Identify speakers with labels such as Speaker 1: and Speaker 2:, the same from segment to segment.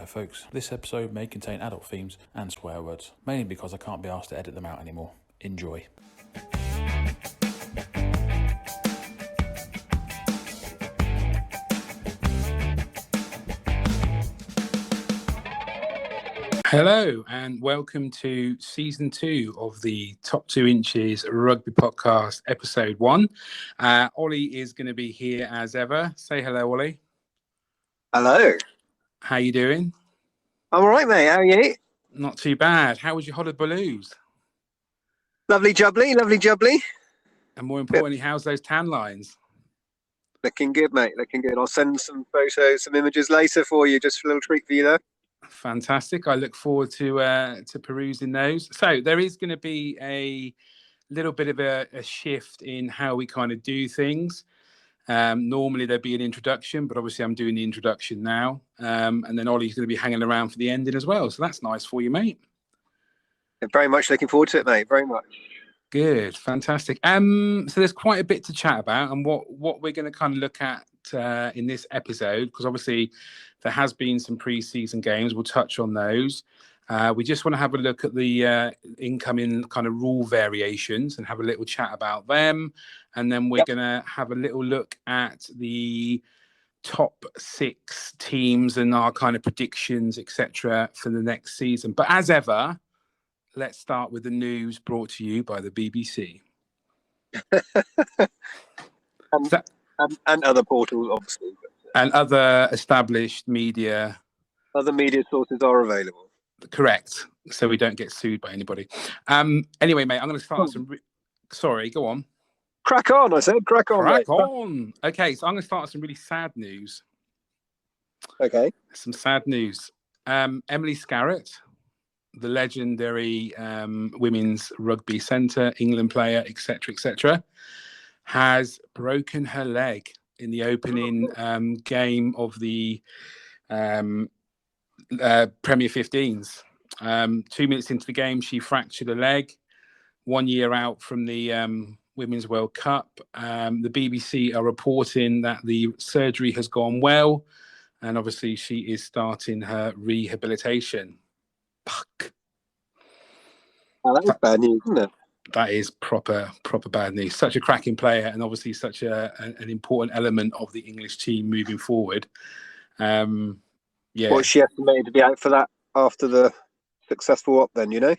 Speaker 1: folks. This episode may contain adult themes and swear words, mainly because I can't be asked to edit them out anymore. Enjoy. Hello and welcome to season 2 of the Top 2 Inches Rugby Podcast, episode 1. Ollie is going to be here as ever. Say hello, Ollie.
Speaker 2: Hello.
Speaker 1: How you doing?
Speaker 2: I'm all right, mate. How are you?
Speaker 1: Not too bad. How was your Honolulu's?
Speaker 2: Lovely jubbly, lovely jubbly.
Speaker 1: And more importantly, how's those tan lines?
Speaker 2: Looking good, mate. Looking good. I'll send some photos, some images later for you, just for a little treat for you there.
Speaker 1: Fantastic. I look forward to perusing those. So there is going to be a little bit of a shift in how we kind of do things. Normally there'd be an introduction, but obviously I'm doing the introduction now. And then Ollie's going to be hanging around for the ending as well. So that's nice for you, mate.
Speaker 2: Very much looking forward to it, mate. Very much.
Speaker 1: Good. Fantastic. So there's quite a bit to chat about, and what we're going to kind of look at in this episode, because obviously there has been some pre-season games. We'll touch on those. We just want to have a look at the incoming kind of rule variations and have a little chat about them. And then we're going to have a little look at the top 6 teams and our kind of predictions, etc., for the next season. But as ever, let's start with the news brought to you by the BBC.
Speaker 2: And other portals, obviously.
Speaker 1: And other established media.
Speaker 2: Other media sources are available.
Speaker 1: Correct. So we don't get sued by anybody. Anyway, mate, I'm going to start Sorry, go on.
Speaker 2: Crack on, I said. Crack on,
Speaker 1: Crack
Speaker 2: mate.
Speaker 1: on. Okay, so I'm going to start with some really sad news.
Speaker 2: Okay.
Speaker 1: Some sad news. Emily Scarrett, the legendary women's rugby centre, England player, etc., has broken her leg in the opening game of the Premier 15s. 2 minutes into the game, she fractured a leg. 1 year out from the Women's World Cup. The BBC are reporting that the surgery has gone well, and obviously she is starting her rehabilitation. Fuck.
Speaker 2: Oh, that is bad news, isn't it?
Speaker 1: That is proper bad news. Such a cracking player, and obviously such an important element of the English team moving forward. Yeah.
Speaker 2: Well, she estimated to be out for that after the successful op, then, you know?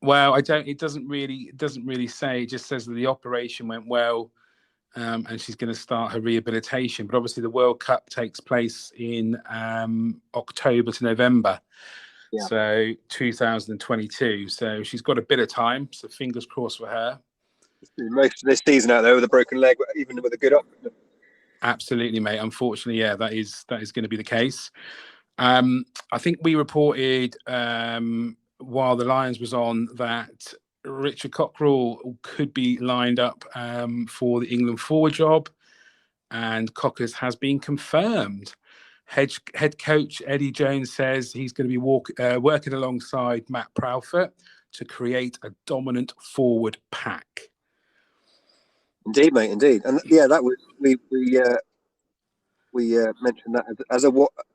Speaker 1: Well, it doesn't really say. It just says that the operation went well, and she's going to start her rehabilitation. But obviously, the World Cup takes place in October to November. Yeah. So 2022. So she's got a bit of time. So fingers crossed for her.
Speaker 2: Most of this season out there with a broken leg, even with a good up.
Speaker 1: Absolutely, mate. Unfortunately, yeah, that is going to be the case. I think we reported while the Lions was on that Richard Cockerell could be lined up for the England forward job, and Cockers has been confirmed. Head coach Eddie Jones says he's going to be working alongside Matt Proudfoot to create a dominant forward pack.
Speaker 2: Indeed, mate. Indeed, and yeah, that was we mentioned that as a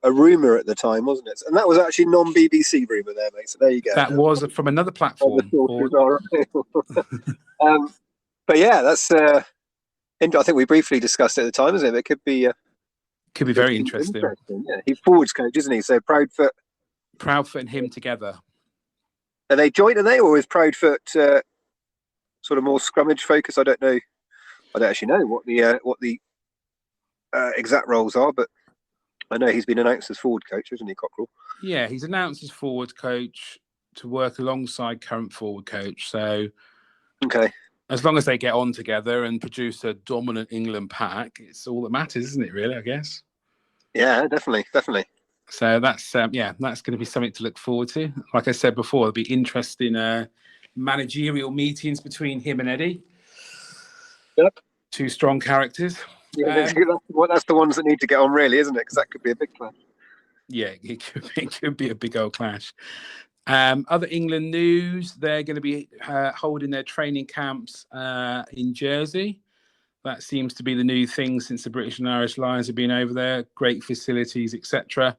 Speaker 2: rumor at the time, wasn't it? And that was actually non-BBC rumor there, mate. So there you go.
Speaker 1: That was from another platform.
Speaker 2: But yeah, that's. I think we briefly discussed it at the time, isn't it? It could be.
Speaker 1: Could be very interesting.
Speaker 2: Yeah, he's forwards coach, isn't he? So Proudfoot
Speaker 1: and him together.
Speaker 2: Are they joint? Are they, or is Proudfoot sort of more scrummage focused? I don't know. I don't actually know what the exact roles are, but I know he's been announced as forward coach, isn't he, Cockerell?
Speaker 1: Yeah, he's announced as forward coach to work alongside current forward coach. So,
Speaker 2: okay. As
Speaker 1: long as they get on together and produce a dominant England pack, it's all that matters, isn't it, really, I guess?
Speaker 2: Yeah, definitely.
Speaker 1: So that's going to be something to look forward to. Like I said before, there'll be interesting managerial meetings between him and Eddie.
Speaker 2: Yep.
Speaker 1: 2 strong characters.
Speaker 2: Yeah, that's the ones that need to get on, really, isn't it? Because that could be a big clash.
Speaker 1: Yeah, it could be a big old clash. Other England news, they're going to be holding their training camps in Jersey. That seems to be the new thing since the British and Irish Lions have been over there. Great facilities, etc.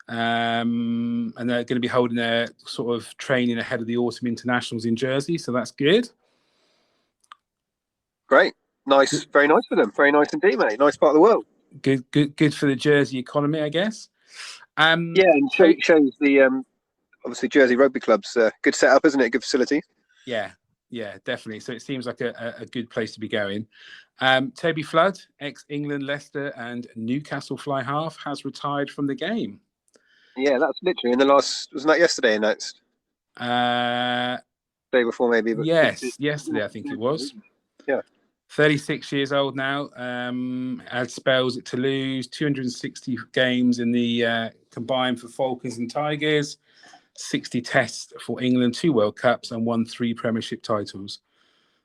Speaker 1: And they're going to be holding their sort of training ahead of the autumn internationals in Jersey, so that's good.
Speaker 2: Great, nice, very nice for them. Very nice indeed, mate. Nice part of the world.
Speaker 1: Good for the Jersey economy, I guess.
Speaker 2: Yeah, and shows the obviously Jersey Rugby Club's good setup, isn't it? Good facility.
Speaker 1: Yeah, definitely. So it seems like a good place to be going. Toby Flood, ex-England, Leicester and Newcastle fly half, has retired from the game.
Speaker 2: Yeah, that's literally in the last, wasn't that yesterday announced? Day before maybe. But
Speaker 1: yes, yesterday I think it was.
Speaker 2: Yeah.
Speaker 1: 36 years old now. Had spells at Toulouse, 260 games in the combined for Falcons and Tigers, 60 tests for England, 2 World Cups and won 3 Premiership titles.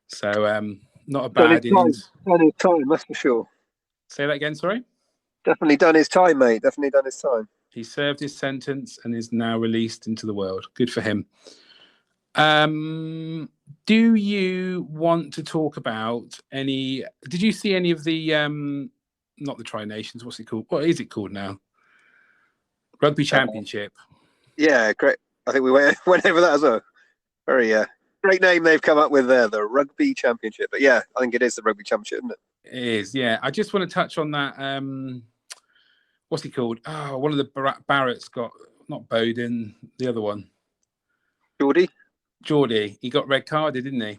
Speaker 1: So not a bad innings.
Speaker 2: Done his time, that's for sure.
Speaker 1: Say that again, sorry?
Speaker 2: Definitely done his time, mate. Definitely done his time.
Speaker 1: He served his sentence and is now released into the world. Good for him. Do you want to talk about any? Did you see any of the not the Tri Nations? What's it called? What is it called now? Rugby Championship.
Speaker 2: Yeah, great. I think we went over that as well. Very great name they've come up with there, the Rugby Championship. But yeah, I think it is the Rugby Championship, isn't it?
Speaker 1: It is. Yeah, I just want to touch on that. What's he called? Oh, one of the Barretts got not Bowden, the other one. Geordie, he got red carded, didn't he?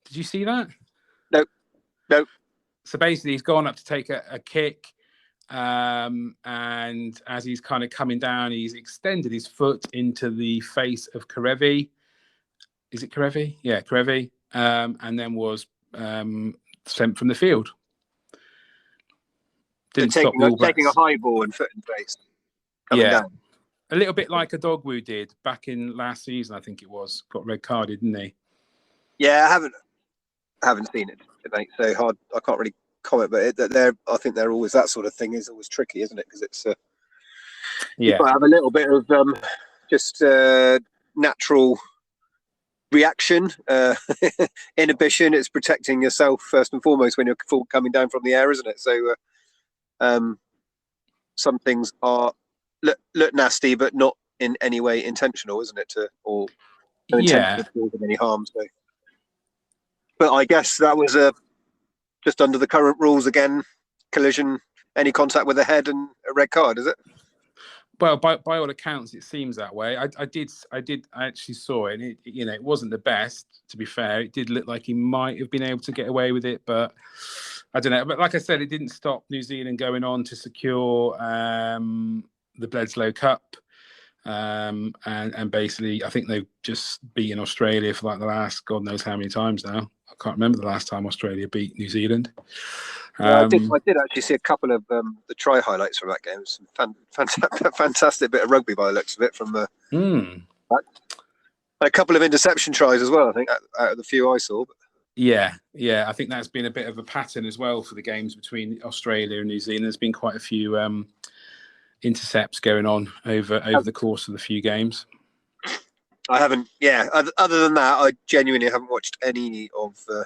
Speaker 1: Did you see that?
Speaker 2: Nope.
Speaker 1: So basically, he's gone up to take a kick, and as he's kind of coming down, he's extended his foot into the face of Karevi. Is it Karevi? Yeah, Karevi. And then was sent from the field.
Speaker 2: Taking a high ball and foot in face. Coming down.
Speaker 1: A little bit like a Dogwoo did back in last season, I think it was. Got red carded, didn't he? Yeah,
Speaker 2: I haven't seen it, mate. So hard, I can't really comment. But I think they're always, that sort of thing is always tricky, isn't it? Because it's you have a little bit of just natural reaction, inhibition. It's protecting yourself first and foremost when you're coming down from the air, isn't it? So some things are look nasty, but not in any way intentional, isn't it? Or no intention to cause any harm. So, but I guess that was just under the current rules again. Collision, any contact with the head, and a red card, is it?
Speaker 1: Well, by all accounts, it seems that way. I actually saw it, and it wasn't the best. To be fair, it did look like he might have been able to get away with it, but I don't know. But like I said, it didn't stop New Zealand going on to secure the Bledisloe Cup, and basically, I think they've just beaten Australia for like the last God knows how many times now. I can't remember the last time Australia beat New Zealand.
Speaker 2: I did actually see a couple of the try highlights from that game. Some fantastic bit of rugby by the looks of it from a couple of interception tries as well, I think, out of the few I saw. But... Yeah,
Speaker 1: I think that's been a bit of a pattern as well for the games between Australia and New Zealand. There's been quite a few intercepts going on over the course of the few games.
Speaker 2: I haven't. Yeah, other than that, I genuinely haven't watched any of the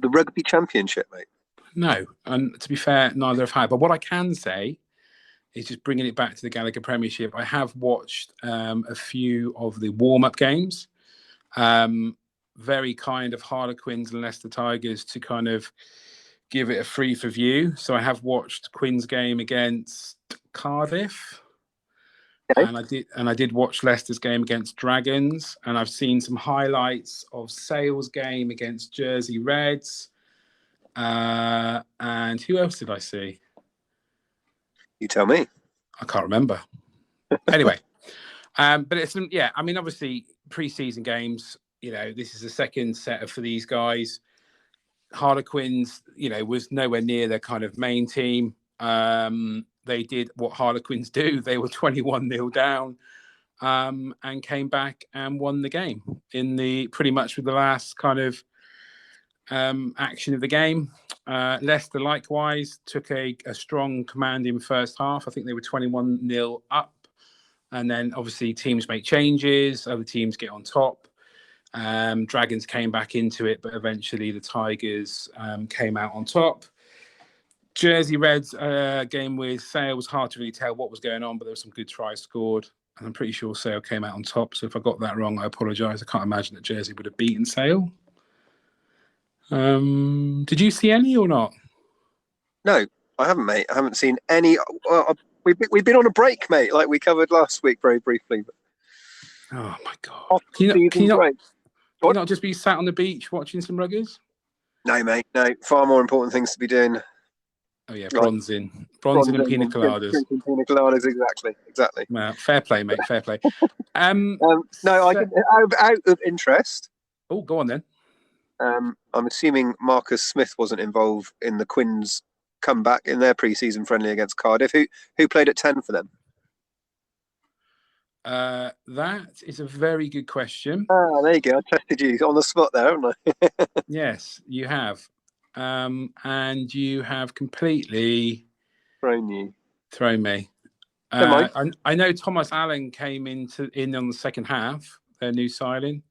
Speaker 2: Rugby Championship, mate.
Speaker 1: No, and to be fair, neither have I. But what I can say is, just bringing it back to the Gallagher Premiership, I have watched a few of the warm-up games. Very kind of Harlequins and Leicester Tigers to kind of give it a free for view. So I have watched Quinn's game against Cardiff. Okay. And I did watch Leicester's game against Dragons, and I've seen some highlights of Sale's game against Jersey Reds. And who else did I see?
Speaker 2: You tell me.
Speaker 1: I can't remember. Anyway, but it's I mean, obviously pre-season games. This is the second set for these guys. Harlequins, was nowhere near their kind of main team. They did what Harlequins do. They were 21-0 down, and came back and won the game in pretty much with the last kind of action of the game. Leicester likewise took a strong command in first half. I think they were 21-0 up, and then obviously teams make changes, other teams get on top. Dragons came back into it, but eventually the Tigers came out on top. Jersey Reds game with Sale was hard to really tell what was going on, but there were some good tries scored. And I'm pretty sure Sale came out on top. So if I got that wrong, I apologise. I can't imagine that Jersey would have beaten Sale. Did you see any or not?
Speaker 2: No, I haven't, mate. I haven't seen any. We've been on a break, mate, like we covered last week very briefly. But...
Speaker 1: Oh, my God. Can you not just be sat on the beach watching some ruggies?
Speaker 2: No, mate. No, far more important things to be doing.
Speaker 1: Oh, yeah, bronzing and pina coladas.
Speaker 2: Drinking pina coladas, exactly.
Speaker 1: Well, fair play, mate, fair play.
Speaker 2: I can, out of interest.
Speaker 1: Oh, go on then.
Speaker 2: I'm assuming Marcus Smith wasn't involved in the Quins' comeback in their pre-season friendly against Cardiff. Who played at 10 for them?
Speaker 1: That is a very good question.
Speaker 2: Ah, there you go. I tested you on the spot there, haven't I?
Speaker 1: Yes, you have. And you have completely
Speaker 2: thrown
Speaker 1: me. I know Thomas Allen came in on the second half, their new signing.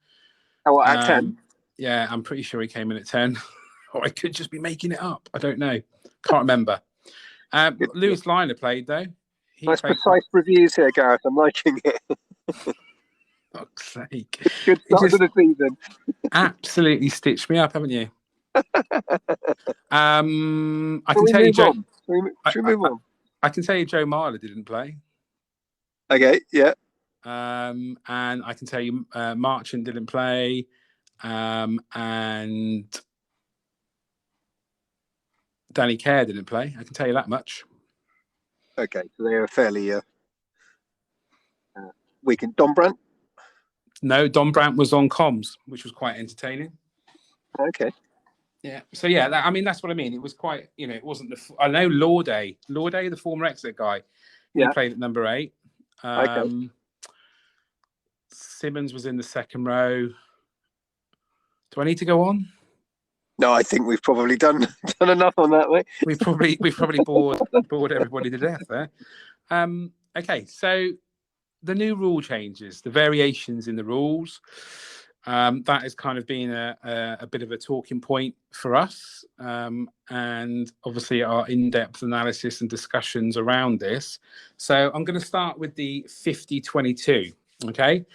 Speaker 2: Oh, at 10?
Speaker 1: Yeah, I'm pretty sure he came in at 10. Or I could just be making it up. I don't know. Can't remember. Lewis Liner played, though.
Speaker 2: Nice precise reviews here, Gareth. I'm liking it.
Speaker 1: Fuck's sake.
Speaker 2: Good start to the season.
Speaker 1: Absolutely stitched me up, haven't you? I can tell you, Joe.
Speaker 2: Should we move on?
Speaker 1: I can tell you, Joe Marler didn't play.
Speaker 2: Okay, yeah.
Speaker 1: And I can tell you, Marchant didn't play, and Danny Kerr didn't play. I can tell you that much.
Speaker 2: Okay, so they are fairly weakened. Don Brandt?
Speaker 1: No, Don Brandt was on comms, which was quite entertaining.
Speaker 2: Okay.
Speaker 1: Yeah. So yeah, that's what I mean. It was quite, it wasn't I know Lauday, the former Exeter guy. He played at number 8.
Speaker 2: Okay.
Speaker 1: Simmons was in the second row. Do I need to go on?
Speaker 2: No, I think we've probably done enough on that, mate.
Speaker 1: We've probably bored everybody to death there. Okay, so the new rule changes, the variations in the rules. That has kind of been a bit of a talking point for us, and obviously our in-depth analysis and discussions around this. So I'm going to start with the 50-22. Okay.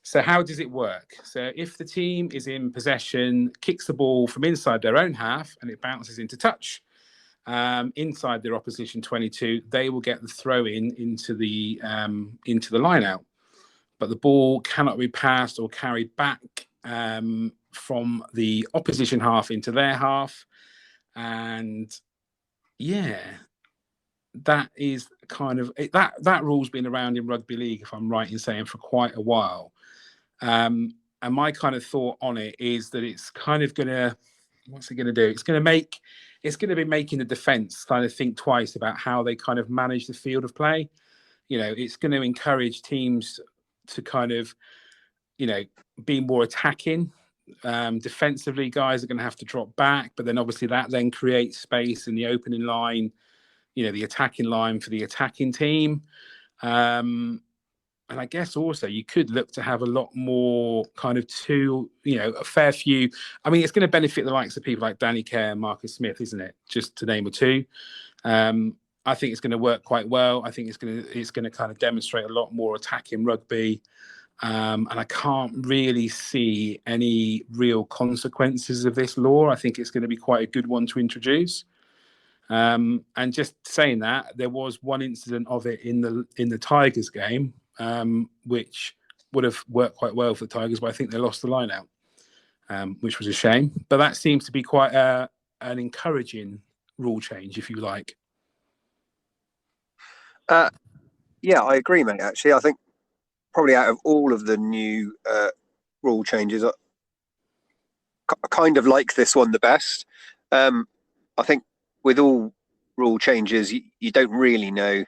Speaker 1: So how does it work? So if the team is in possession, kicks the ball from inside their own half and it bounces into touch inside their opposition 22, they will get the throw into the line out. But the ball cannot be passed or carried back from the opposition half into their half. And yeah, that is kind of that rule's been around in rugby league, if I'm right in saying, for quite a while. And my kind of thought on it is that it's kind of what's it going to do? It's going to be making the defence kind of think twice about how they kind of manage the field of play. It's going to encourage teams to kind of, be more attacking. Defensively, guys are going to have to drop back, but then obviously that then creates space in the opening line, the attacking line for the attacking team. And I guess also you could look to have a lot more kind of a fair few. I mean, it's going to benefit the likes of people like Danny Kerr and Marcus Smith, isn't it? Just to name a two. I think it's going to work quite well. I think it's going to kind of demonstrate a lot more attacking rugby. And I can't really see any real consequences of this law. I think it's going to be quite a good one to introduce. And just saying that, there was one incident of it in the Tigers game, which would have worked quite well for the Tigers, but I think they lost the line out, which was a shame. But that seems to be quite an encouraging rule change, if you like.
Speaker 2: Yeah, I agree, mate. Actually, I think probably out of all of the new rule changes, I kind of like this one the best. I think with all rule changes, you don't really know.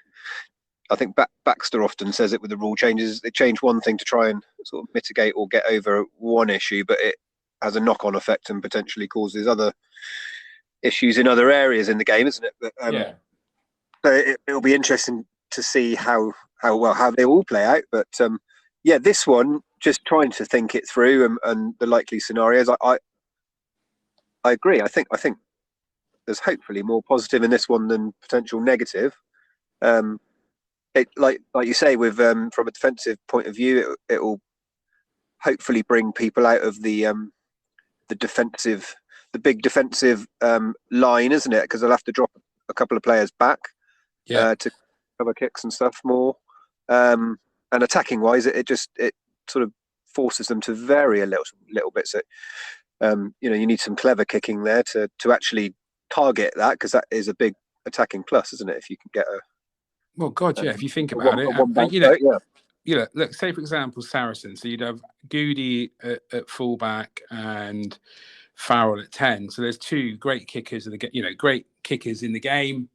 Speaker 2: I think Baxter often says it with the rule changes. They change one thing to try and sort of mitigate or get over one issue, but it has a knock-on effect and potentially causes other issues in other areas in the game, isn't it? But, so it'll be interesting to see how they all play out. But this one, just trying to think it through and the likely scenarios. I agree. I think there's hopefully more positive in this one than potential negative. It like you say, with from a defensive point of view, it will hopefully bring people out of the big defensive line, isn't it? Because they'll have to drop a couple of players back to cover kicks and stuff more. And attacking wise, it sort of forces them to vary a little bit. So you need some clever kicking there to actually target that, because that is a big attacking plus, isn't it? If you can get a
Speaker 1: if you think about it, look, say for example Saracen, so you'd have Goody at fullback and Farrell at 10. So there's two great kickers in the game.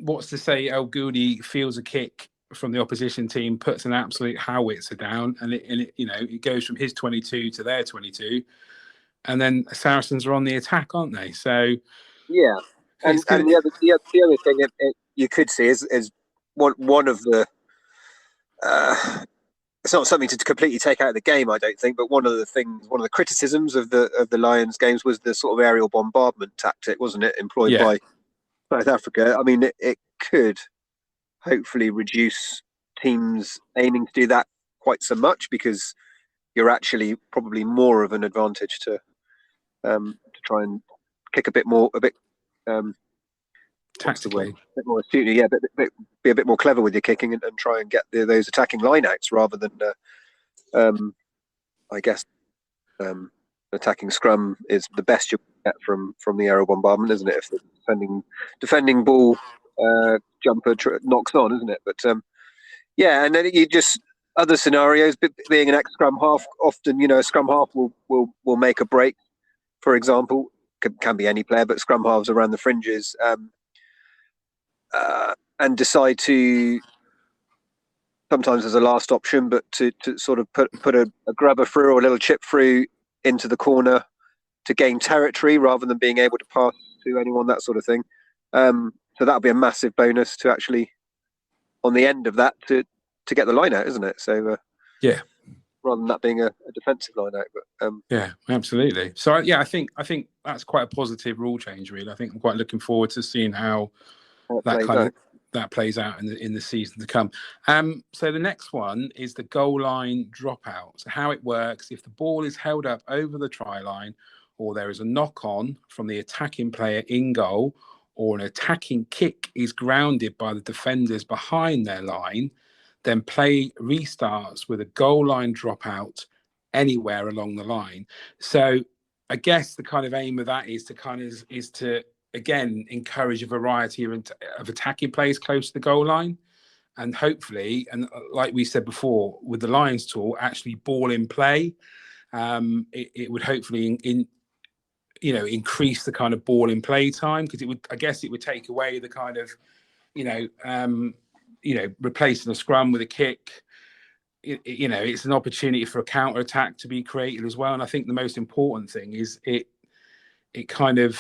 Speaker 1: What's to say El Goody feels a kick from the opposition team, puts an absolute howitzer down, and it goes from his 22 to their 22, and then Saracens are on the attack, aren't they? So
Speaker 2: yeah, and the other thing you could see is one of the it's not something to completely take out of the game, I don't think, but one of the criticisms of the Lions games was the sort of aerial bombardment tactic, wasn't it, employed by South Africa? I mean, it could hopefully reduce teams aiming to do that quite so much, because you're actually probably more of an advantage to try and kick a bit
Speaker 1: tactically,
Speaker 2: a bit more astutely, be a bit more clever with your kicking and try and get those attacking lineouts rather than I guess attacking scrum is the best you get from the aerial bombardment, isn't it? If the defending ball jumper knocks on, isn't it? But and then you just other scenarios. Being an ex-scrum half, often a scrum half will make a break. For example, can be any player, but scrum halves around the fringes, and decide to, sometimes as a last option, but to sort of put a grubber through or a little chip through into the corner to gain territory rather than being able to pass to anyone, that sort of thing. So that'll be a massive bonus to actually, on the end of that, to get the line out, isn't it? So rather than that being a defensive line out. But
Speaker 1: absolutely. So I think that's quite a positive rule change, really. I think I'm quite looking forward to seeing how that plays out in the season to come. So the next one is the goal line dropout. So how it works: if the ball is held up over the try line, or there is a knock on from the attacking player in goal, or an attacking kick is grounded by the defenders behind their line, then play restarts with a goal line dropout anywhere along the line. So I guess the kind of aim of that is to again encourage a variety of attacking plays close to the goal line, and hopefully, and like we said before, with the Lions tool, actually ball in play, it would hopefully increase the kind of ball in play time, because it would take away the kind of replacing a scrum with a kick. It's an opportunity for a counter attack to be created as well. And I think the most important thing is it kind of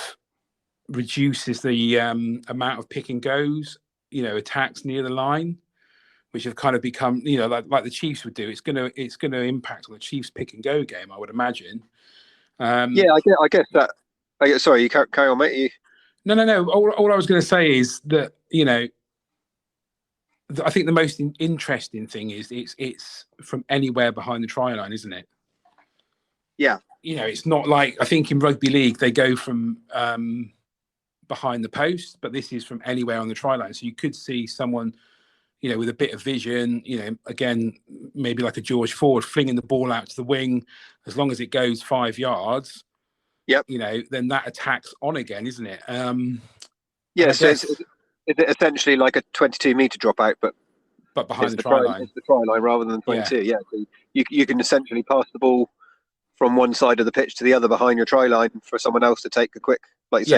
Speaker 1: reduces the amount of pick and goes, attacks near the line, which have kind of become, like the Chiefs would do. It's going to impact on the Chiefs pick and go game, I would imagine.
Speaker 2: I guess that. Sorry, you carry on, mate.
Speaker 1: No. All I was going to say is that I think the most interesting thing is it's from anywhere behind the try line, isn't it?
Speaker 2: Yeah.
Speaker 1: It's not like, I think in rugby league they go from behind the post, but this is from anywhere on the try line. So you could see someone, with a bit of vision, again, maybe like a George Ford, flinging the ball out to the wing. As long as it goes 5 yards, then that attack's on again, isn't it?
Speaker 2: So it's essentially like a 22-meter dropout, but
Speaker 1: behind the try line.
Speaker 2: It's the try line rather than 22. Yeah. So you can essentially pass the ball from one side of the pitch to the other behind your try line for someone else to take a quick,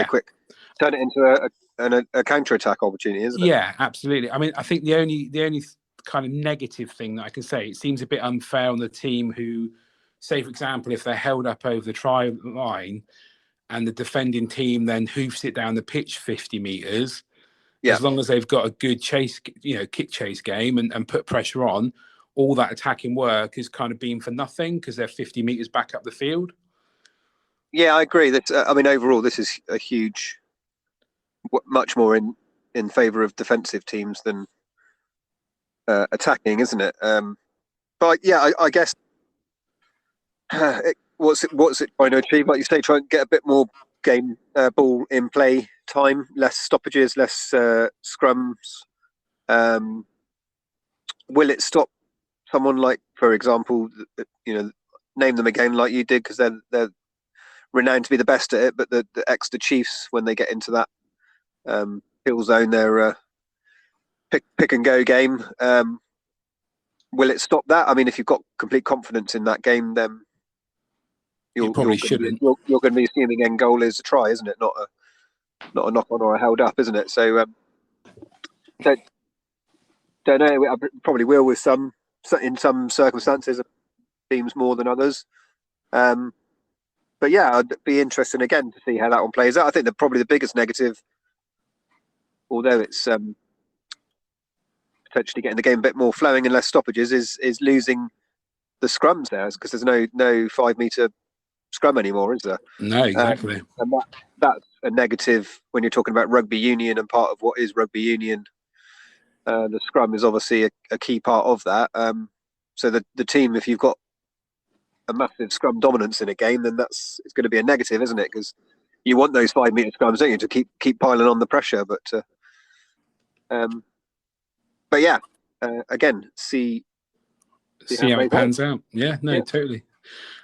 Speaker 2: quick, turn it into a counter attack opportunity, isn't it?
Speaker 1: Yeah, absolutely. I mean, I think the only kind of negative thing that I can say, it seems a bit unfair on the team who, say for example, if they're held up over the try line and the defending team then hoofs it down the pitch 50 meters. As long as they've got a good chase, kick chase game and put pressure on, all that attacking work is kind of been for nothing because they're 50 meters back up the field.
Speaker 2: Yeah, I agree. That overall, this is a huge much more in favour of defensive teams than attacking, isn't it? But yeah, I guess what's it trying to achieve? Like you say, try and get a bit more game ball in play time, less stoppages, less scrums. Will it stop someone like, for example, name them again like you did, because they're renowned to be the best at it, but the Exeter Chiefs, when they get into that hill zone, their pick and go game, will it stop that? I mean, if you've got complete confidence in that game, then
Speaker 1: You probably shouldn't.
Speaker 2: You're going to be assuming end goal is a try, isn't it? Not a knock on or a held up, isn't it? So don't know. I probably will with in some circumstances, teams more than others. But yeah, I'd be interested again to see how that one plays out. I think that probably the biggest negative, although it's potentially getting the game a bit more flowing and less stoppages, is losing the scrums there, because there's no 5 metre scrum anymore, is there?
Speaker 1: No, exactly.
Speaker 2: And that's a negative when you're talking about rugby union, and part of what is rugby union. The scrum is obviously a key part of that. So the team, if you've got a massive scrum dominance in a game, then it's going to be a negative, isn't it? Because you want those 5 metre scrums, don't you, to keep piling on the pressure. But yeah, again, see
Speaker 1: how it pans out. Yeah, no, totally.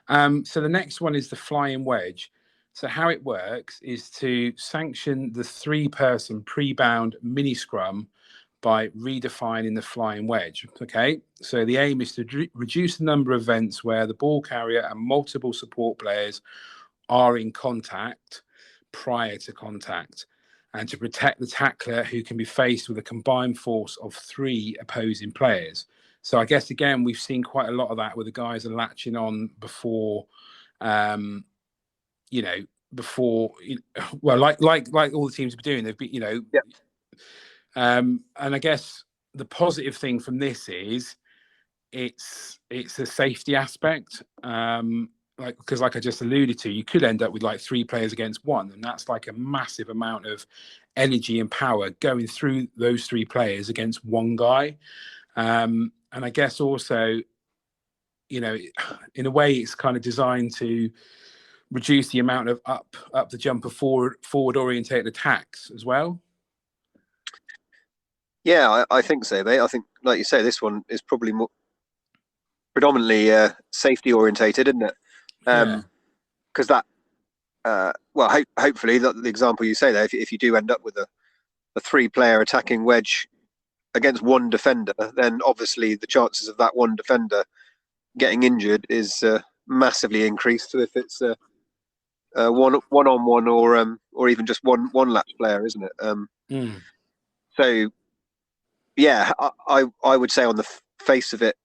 Speaker 1: So the next one is the flying wedge. So how it works is to sanction the 3-person pre-bound mini scrum by redefining the flying wedge. Okay, so the aim is to reduce the number of events where the ball carrier and multiple support players are in contact prior to contact, and to protect the tackler, who can be faced with a combined force of 3 opposing players. So I guess, again, we've seen quite a lot of that where the guys are latching on before, well, like all the teams have been doing, they've been,
Speaker 2: Yeah.
Speaker 1: And I guess the positive thing from this is it's a safety aspect. Because like I just alluded to, you could end up with like 3 players against 1, and that's like a massive amount of energy and power going through those 3 players against 1 guy. And I guess also, in a way, it's kind of designed to reduce the amount of up the jumper forward orientated attacks as well.
Speaker 2: Yeah, I think so, mate. I think, like you say, this one is probably more predominantly safety orientated, isn't it? Because that, hopefully, the example you say there, if you do end up with a 3-player attacking wedge against 1 defender, then obviously the chances of that 1 defender getting injured is massively increased. So if it's one-on-one or even just one latch player, isn't it? So yeah, I would say on the face of it,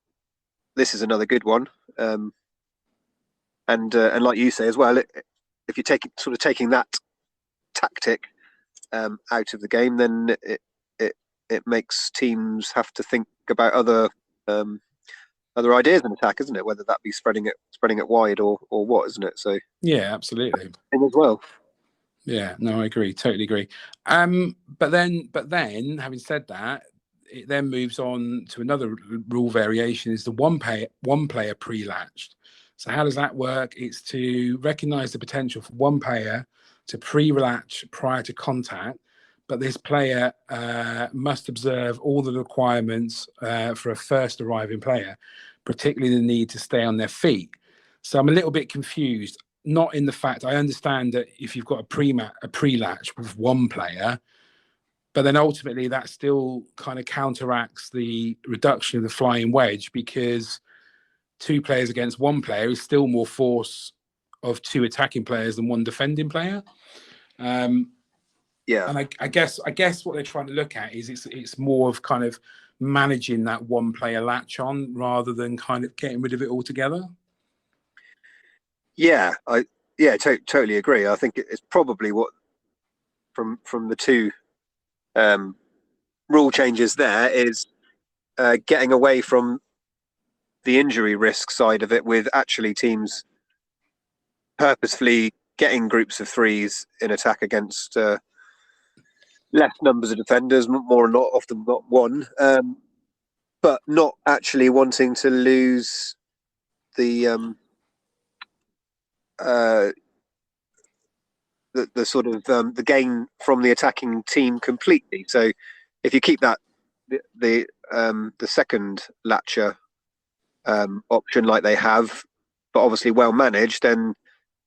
Speaker 2: this is another good one. And like you say as well, if you're taking that tactic out of the game, then it makes teams have to think about other ideas in attack, isn't it? Whether that be spreading it wide or what, isn't it? So
Speaker 1: yeah, absolutely.
Speaker 2: As well.
Speaker 1: Yeah, no, I agree, totally agree. But then, having said that, it then moves on to another rule variation: is the one player pre-latched. So how does that work? It's to recognise the potential for 1 player to pre-latch prior to contact, but this player must observe all the requirements for a first arriving player, particularly the need to stay on their feet. So I'm a little bit confused. Not in the fact, I understand that if you've got a pre-latch with 1 player, but then ultimately that still kind of counteracts the reduction of the flying wedge, because 2 players against 1 player is still more force of 2 attacking players than 1 defending player.
Speaker 2: Yeah,
Speaker 1: and I guess what they're trying to look at is it's more of kind of managing that 1 player latch on rather than kind of getting rid of it altogether.
Speaker 2: Yeah, totally agree. I think it's probably what from the 2 rule changes there is getting away from the injury risk side of it, with actually teams purposefully getting groups of 3s in attack against less numbers of defenders, more not often not one, but not actually wanting to lose the the sort of the gain from the attacking team completely. So if you keep that the second latcher option like they have, but obviously well managed, then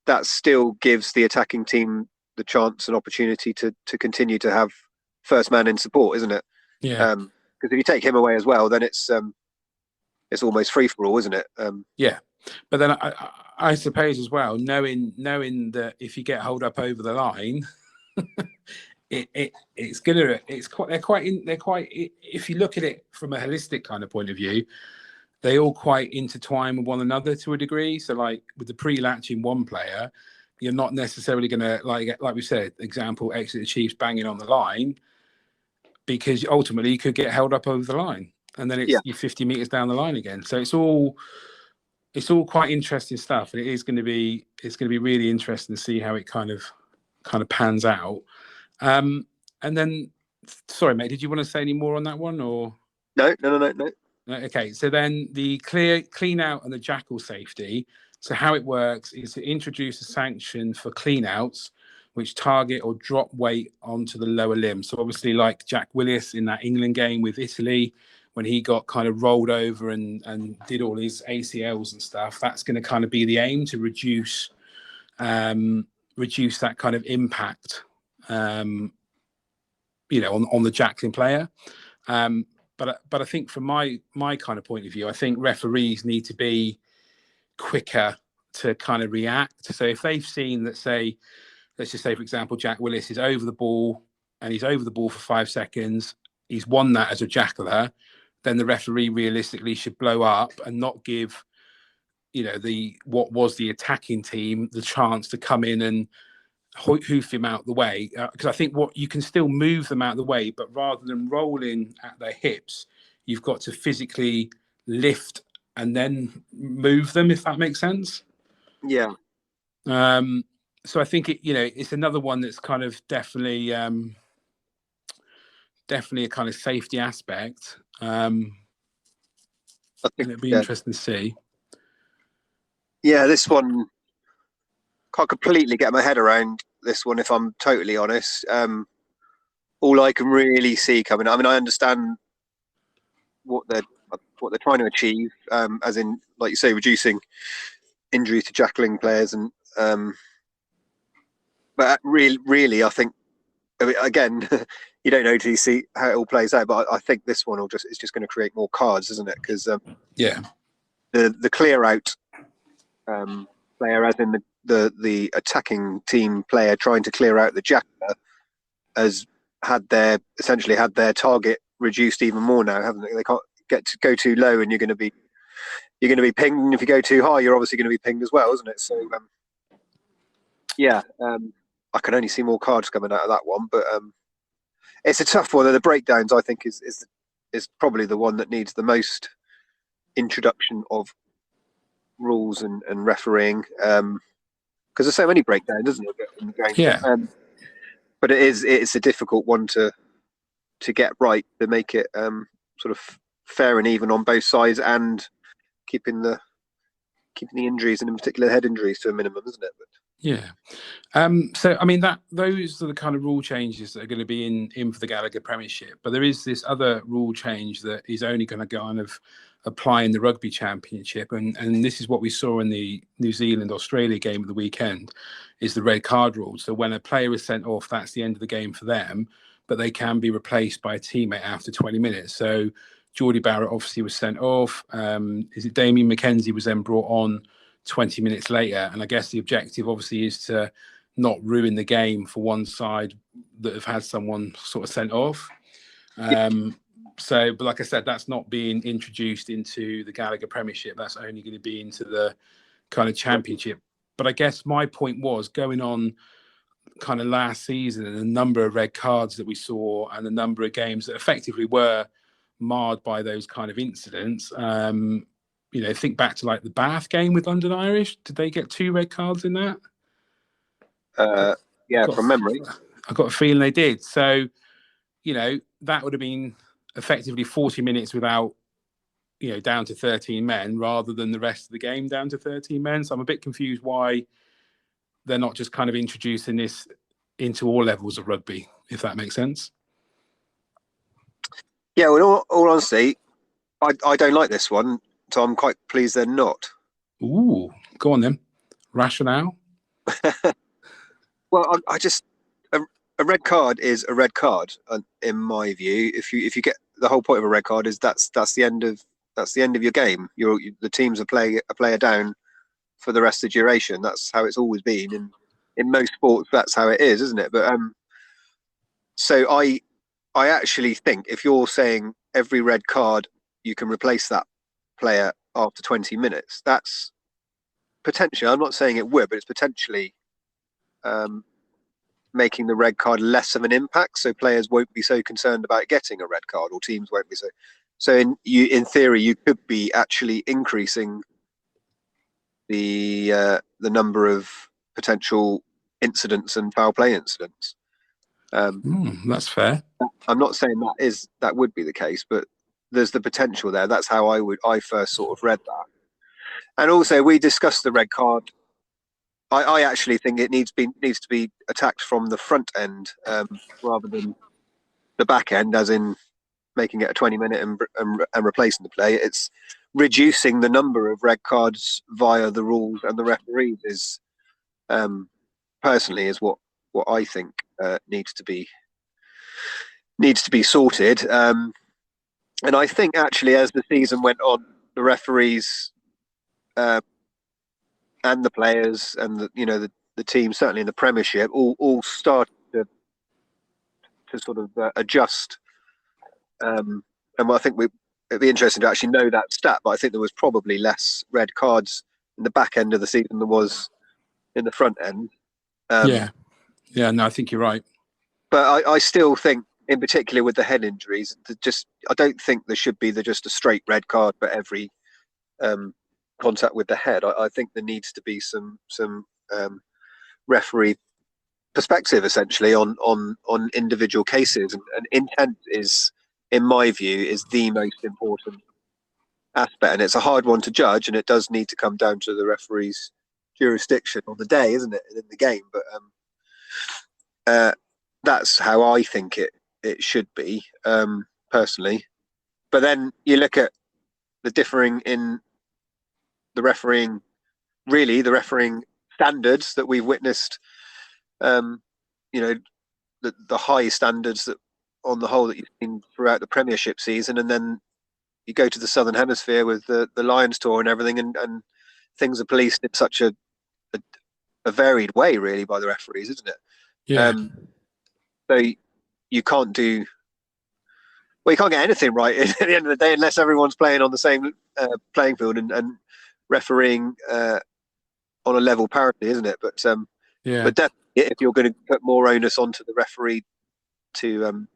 Speaker 2: that still gives the attacking team the chance and opportunity to continue to have first man in support, isn't it?
Speaker 1: Yeah.
Speaker 2: Because if you take him away as well, then it's almost free for all, isn't it?
Speaker 1: Yeah, but then I suppose as well, knowing that if you get hold up over the line, it's gonna they're quite if you look at it from a holistic kind of point of view, they all quite intertwine with one another to a degree. So like with the pre-latching one player, you're not necessarily gonna like we said, example, Exeter Chiefs banging on the line, because ultimately you could get held up over the line, and then you're 50 meters down the line again. So it's all quite interesting stuff, and it's going to be really interesting to see how it kind of pans out. And then, sorry, mate, did you want to say any more on that one, or
Speaker 2: no?
Speaker 1: Okay, so then the clean out and the jackal safety. So how it works is to introduce a sanction for clean outs which target or drop weight onto the lower limb. So obviously, like Jack Willis in that England game with Italy, when he got kind of rolled over and did all his ACLs and stuff, that's going to kind of be the aim, to reduce that kind of impact, on the Jacklin player. But I think from my kind of point of view, I think referees need to be quicker to kind of react. So if they've seen that, say, let's just say, for example, Jack Willis is over the ball and he's over the ball for 5 seconds, he's won that as a jackler, then the referee realistically should blow up and not give, what was the attacking team the chance to come in and hoof him out the way. Because I think what you can still move them out of the way, but rather than rolling at their hips, you've got to physically lift and then move them, if that makes sense.
Speaker 2: Yeah.
Speaker 1: So I think it's another one that's kind of definitely a kind of safety aspect. I think it'd be interesting to see.
Speaker 2: Yeah, this one, can't completely get my head around this one, if I'm totally honest. All I can really see coming, I mean, I understand what they're trying to achieve, as in, like you say, reducing injuries to jackling players, and but really, I think, again, you don't know till you see how it all plays out. But I think this one is just going to create more cards, isn't it? Because the clear out player, as in the attacking team player trying to clear out the jackler, has essentially had their target reduced even more now, haven't they? They can't go too low, and you're going to be pinged. And if you go too high, you're obviously going to be pinged as well, isn't it? So I can only see more cards coming out of that one, but it's a tough one. And the breakdowns, I think, is probably the one that needs the most introduction of rules and refereeing, because there's so many breakdowns, isn't there, in the game?
Speaker 1: Yeah.
Speaker 2: But it's a difficult one to get right, to make it sort of fair and even on both sides, and keeping the injuries, and in particular head injuries, to a minimum, isn't it? But
Speaker 1: yeah. So I mean, those are the kind of rule changes that are going to be in for the Gallagher Premiership. But there is this other rule change that is only going to kind of apply in the Rugby Championship, and this is what we saw in the New Zealand Australia game of the weekend, is the red card rule. So when a player is sent off, that's the end of the game for them, but they can be replaced by a teammate after 20 minutes. So Geordie Barrett obviously was sent off. Is it Damien McKenzie was then brought on 20 minutes later? And I guess the objective obviously is to not ruin the game for one side that have had someone sort of sent off. But like I said, that's not being introduced into the Gallagher Premiership. That's only going to be into the kind of Championship. But I guess my point was, going on kind of last season, and the number of red cards that we saw, and the number of games that effectively were marred by those kind of incidents. Think back to like the Bath game with London Irish. Did they get 2 red cards in that?
Speaker 2: From memory,
Speaker 1: I got a feeling they did. So that would have been effectively 40 minutes without, down to 13 men rather than the rest of the game down to 13 men. So I'm a bit confused why they're not just kind of introducing this into all levels of rugby, if that makes sense.
Speaker 2: Yeah, well, in all honesty, I don't like this one, so I'm quite pleased they're not.
Speaker 1: Ooh, go on then. Rationale?
Speaker 2: Well, I just a red card is a red card, in my view. If you get the whole point of a red card is that's the end of your game. The teams are playing a player down for the rest of the duration. That's how it's always been in most sports. That's how it is, isn't it? But so I actually think if you're saying every red card you can replace that player after 20 minutes, that's potentially, I'm not saying it would, but it's potentially making the red card less of an impact, so players won't be so concerned about getting a red card, or teams won't be so. So in theory, you could be actually increasing the number of potential incidents and foul play incidents.
Speaker 1: That's fair.
Speaker 2: I'm not saying that would be the case, but there's the potential there. That's how I first sort of read that. And also, we discussed the red card. I actually think it needs to be attacked from the front end rather than the back end, as in making it a 20-minute and replacing the play. It's reducing the number of red cards via the rules and the referees is personally is what I think needs to be sorted. And I think actually, as the season went on, the referees and the players and the team, certainly in the Premiership, all started to sort of adjust. And I think it'd be interesting to actually know that stat, but I think there was probably less red cards in the back end of the season than there was in the front end.
Speaker 1: No, I think you're right.
Speaker 2: But I still think, in particular with the head injuries, I don't think there should be just a straight red card for every contact with the head. I think there needs to be some referee perspective, essentially, on individual cases, and intent is, in my view, is the most important aspect, and it's a hard one to judge, and it does need to come down to the referee's jurisdiction on the day, isn't it, in the game? But that's how I think it should be, personally. But then you look at the differing in the refereeing standards that we've witnessed, the high standards that on the whole that you've seen throughout the Premiership season, and then you go to the Southern Hemisphere with the Lions tour and everything, and things are policed in such a varied way, really, by the referees, isn't it?
Speaker 1: Yeah.
Speaker 2: So you can't get anything right at the end of the day unless everyone's playing on the same playing field and refereeing on a level parity, isn't it? But definitely, if you're going to put more onus onto the referee to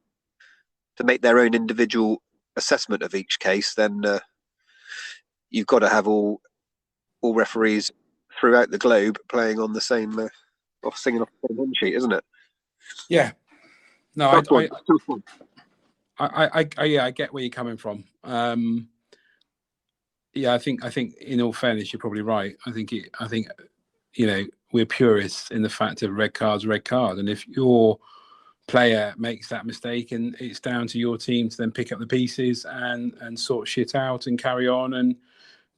Speaker 2: make their own individual assessment of each case, then you've got to have all referees throughout the globe playing on the same singing off the same hymn sheet, isn't it?
Speaker 1: Yeah. No, I get where you're coming from. I think in all fairness, you're probably right. I think we're purists in the fact of red card, and if your player makes that mistake, and it's down to your team to then pick up the pieces and sort shit out and carry on and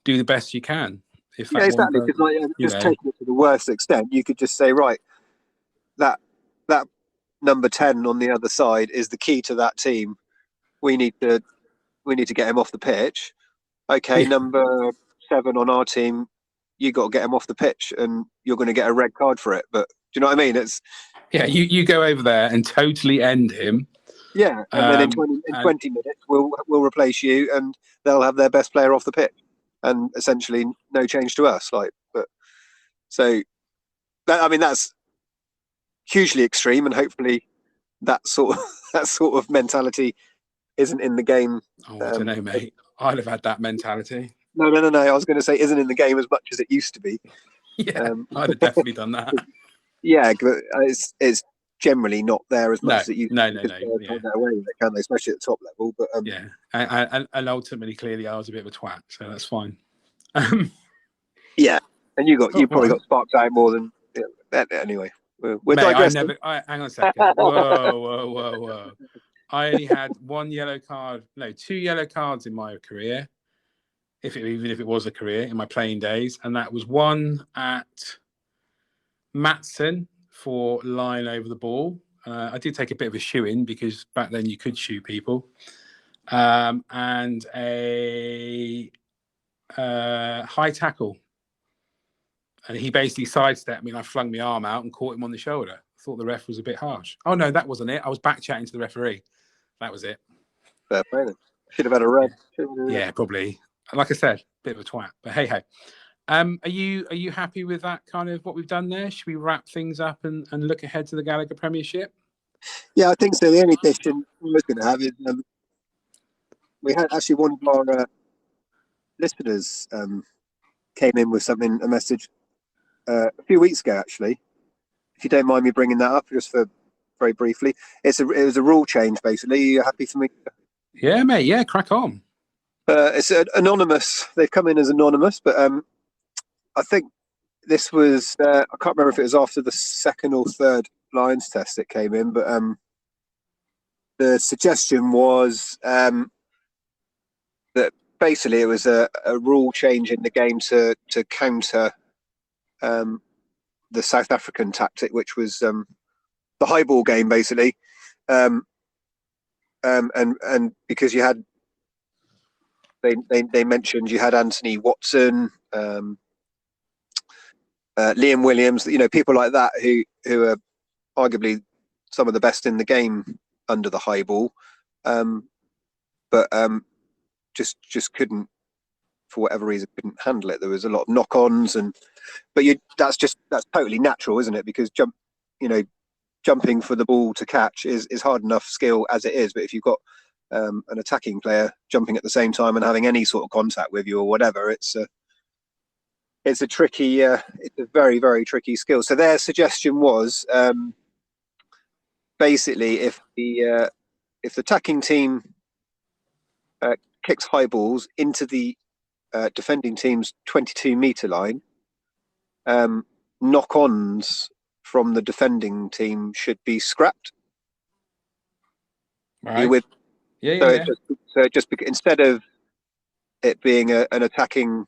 Speaker 1: do the best you can.
Speaker 2: Exactly. Because just taking it to the worst extent, you could just say, right, that number 10 on the other side is the key to that team. We need to get him off the pitch. Okay, number 7 on our team, you got to get him off the pitch, and you're going to get a red card for it. But do you know what I mean? It's
Speaker 1: you go over there and totally end him.
Speaker 2: Yeah, and then in 20 minutes we'll replace you, and they'll have their best player off the pitch, and essentially no change to us. That's hugely extreme, and hopefully that sort of mentality isn't in the game.
Speaker 1: I don't know, mate. I'd have had that mentality.
Speaker 2: No. I was going to say isn't in the game as much as it used to be.
Speaker 1: Yeah, I'd have definitely done that.
Speaker 2: Yeah, but it's generally not there as much
Speaker 1: No,
Speaker 2: as it used
Speaker 1: no,
Speaker 2: to be,
Speaker 1: no,
Speaker 2: because
Speaker 1: no.
Speaker 2: they
Speaker 1: Yeah,
Speaker 2: can't get away with it, can they? Especially at the top level. But
Speaker 1: yeah. And ultimately, clearly, I was a bit of a twat, so that's fine.
Speaker 2: yeah, and you probably
Speaker 1: Right.
Speaker 2: got sparked out more than anyway. We're
Speaker 1: Mate,
Speaker 2: digressing.
Speaker 1: hang on a second. Whoa. I only had two yellow cards in my career, even if it was a career, in my playing days. And that was one at Matson for lying over the ball. I did take a bit of a shoe-in because back then you could shoe people. And a high tackle. And he basically sidestepped me and I flung my arm out and caught him on the shoulder. I thought the ref was a bit harsh. Oh, no, that wasn't it. I was back chatting to the referee. That was it.
Speaker 2: Fair play then. Should have had a red.
Speaker 1: Yeah, probably. Like I said, bit of a twat. But hey. Are you happy with that kind of what we've done there? Should we wrap things up and look ahead to the Gallagher Premiership?
Speaker 2: Yeah, I think so. The only question I was going to have is we had actually one of our listeners came in with a message a few weeks ago, actually. If you don't mind me bringing that up, just for very briefly, it was a rule change. Basically, are you happy for me?
Speaker 1: Yeah, mate. Yeah, crack on.
Speaker 2: It's anonymous. They've come in as anonymous, but I think this was I can't remember if it was after the second or third Lions test that came in, but the suggestion was that basically it was a rule change in the game to counter the South African tactic, which was the high ball game, basically, and because you had they mentioned you had Anthony Watson, Liam Williams, people like that who are arguably some of the best in the game under the high ball, but just couldn't, for whatever reason, couldn't handle it. There was a lot of knock-ons, but that's totally natural, isn't it? Because jumping for the ball to catch is hard enough skill as it is, but if you've got an attacking player jumping at the same time and having any sort of contact with you or whatever, it's a tricky, it's a very, very tricky skill. So their suggestion was basically if the attacking team kicks high balls into the defending team's 22-meter line, knock-ons from the defending team should be scrapped.
Speaker 1: Right.
Speaker 2: Are you with?
Speaker 1: Yeah.
Speaker 2: Just because, instead of it being an attacking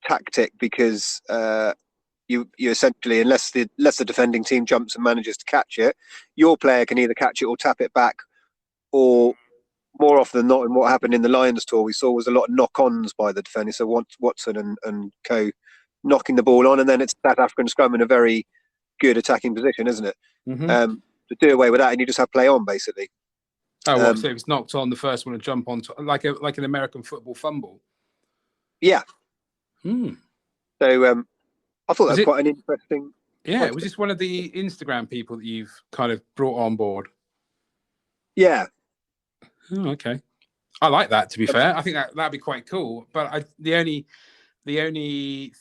Speaker 2: tactic, because you essentially, unless the defending team jumps and manages to catch it, your player can either catch it or tap it back, or more often than not, in what happened in the Lions tour, we saw was a lot of knock-ons by the defender. So Watson and co knocking the ball on, and then it's South African scrum in a very good attacking position, isn't it?
Speaker 1: Mm-hmm.
Speaker 2: To do away with that, and you just have play on, basically.
Speaker 1: Oh, so if it's knocked on, the first one to jump on, like an American football fumble.
Speaker 2: Yeah.
Speaker 1: Hmm.
Speaker 2: So I thought that was quite an interesting.
Speaker 1: Yeah, was this one of the Instagram people that you've kind of brought on board?
Speaker 2: Yeah.
Speaker 1: Oh, okay. I like that, to be fair. I think that'd be quite cool. But the only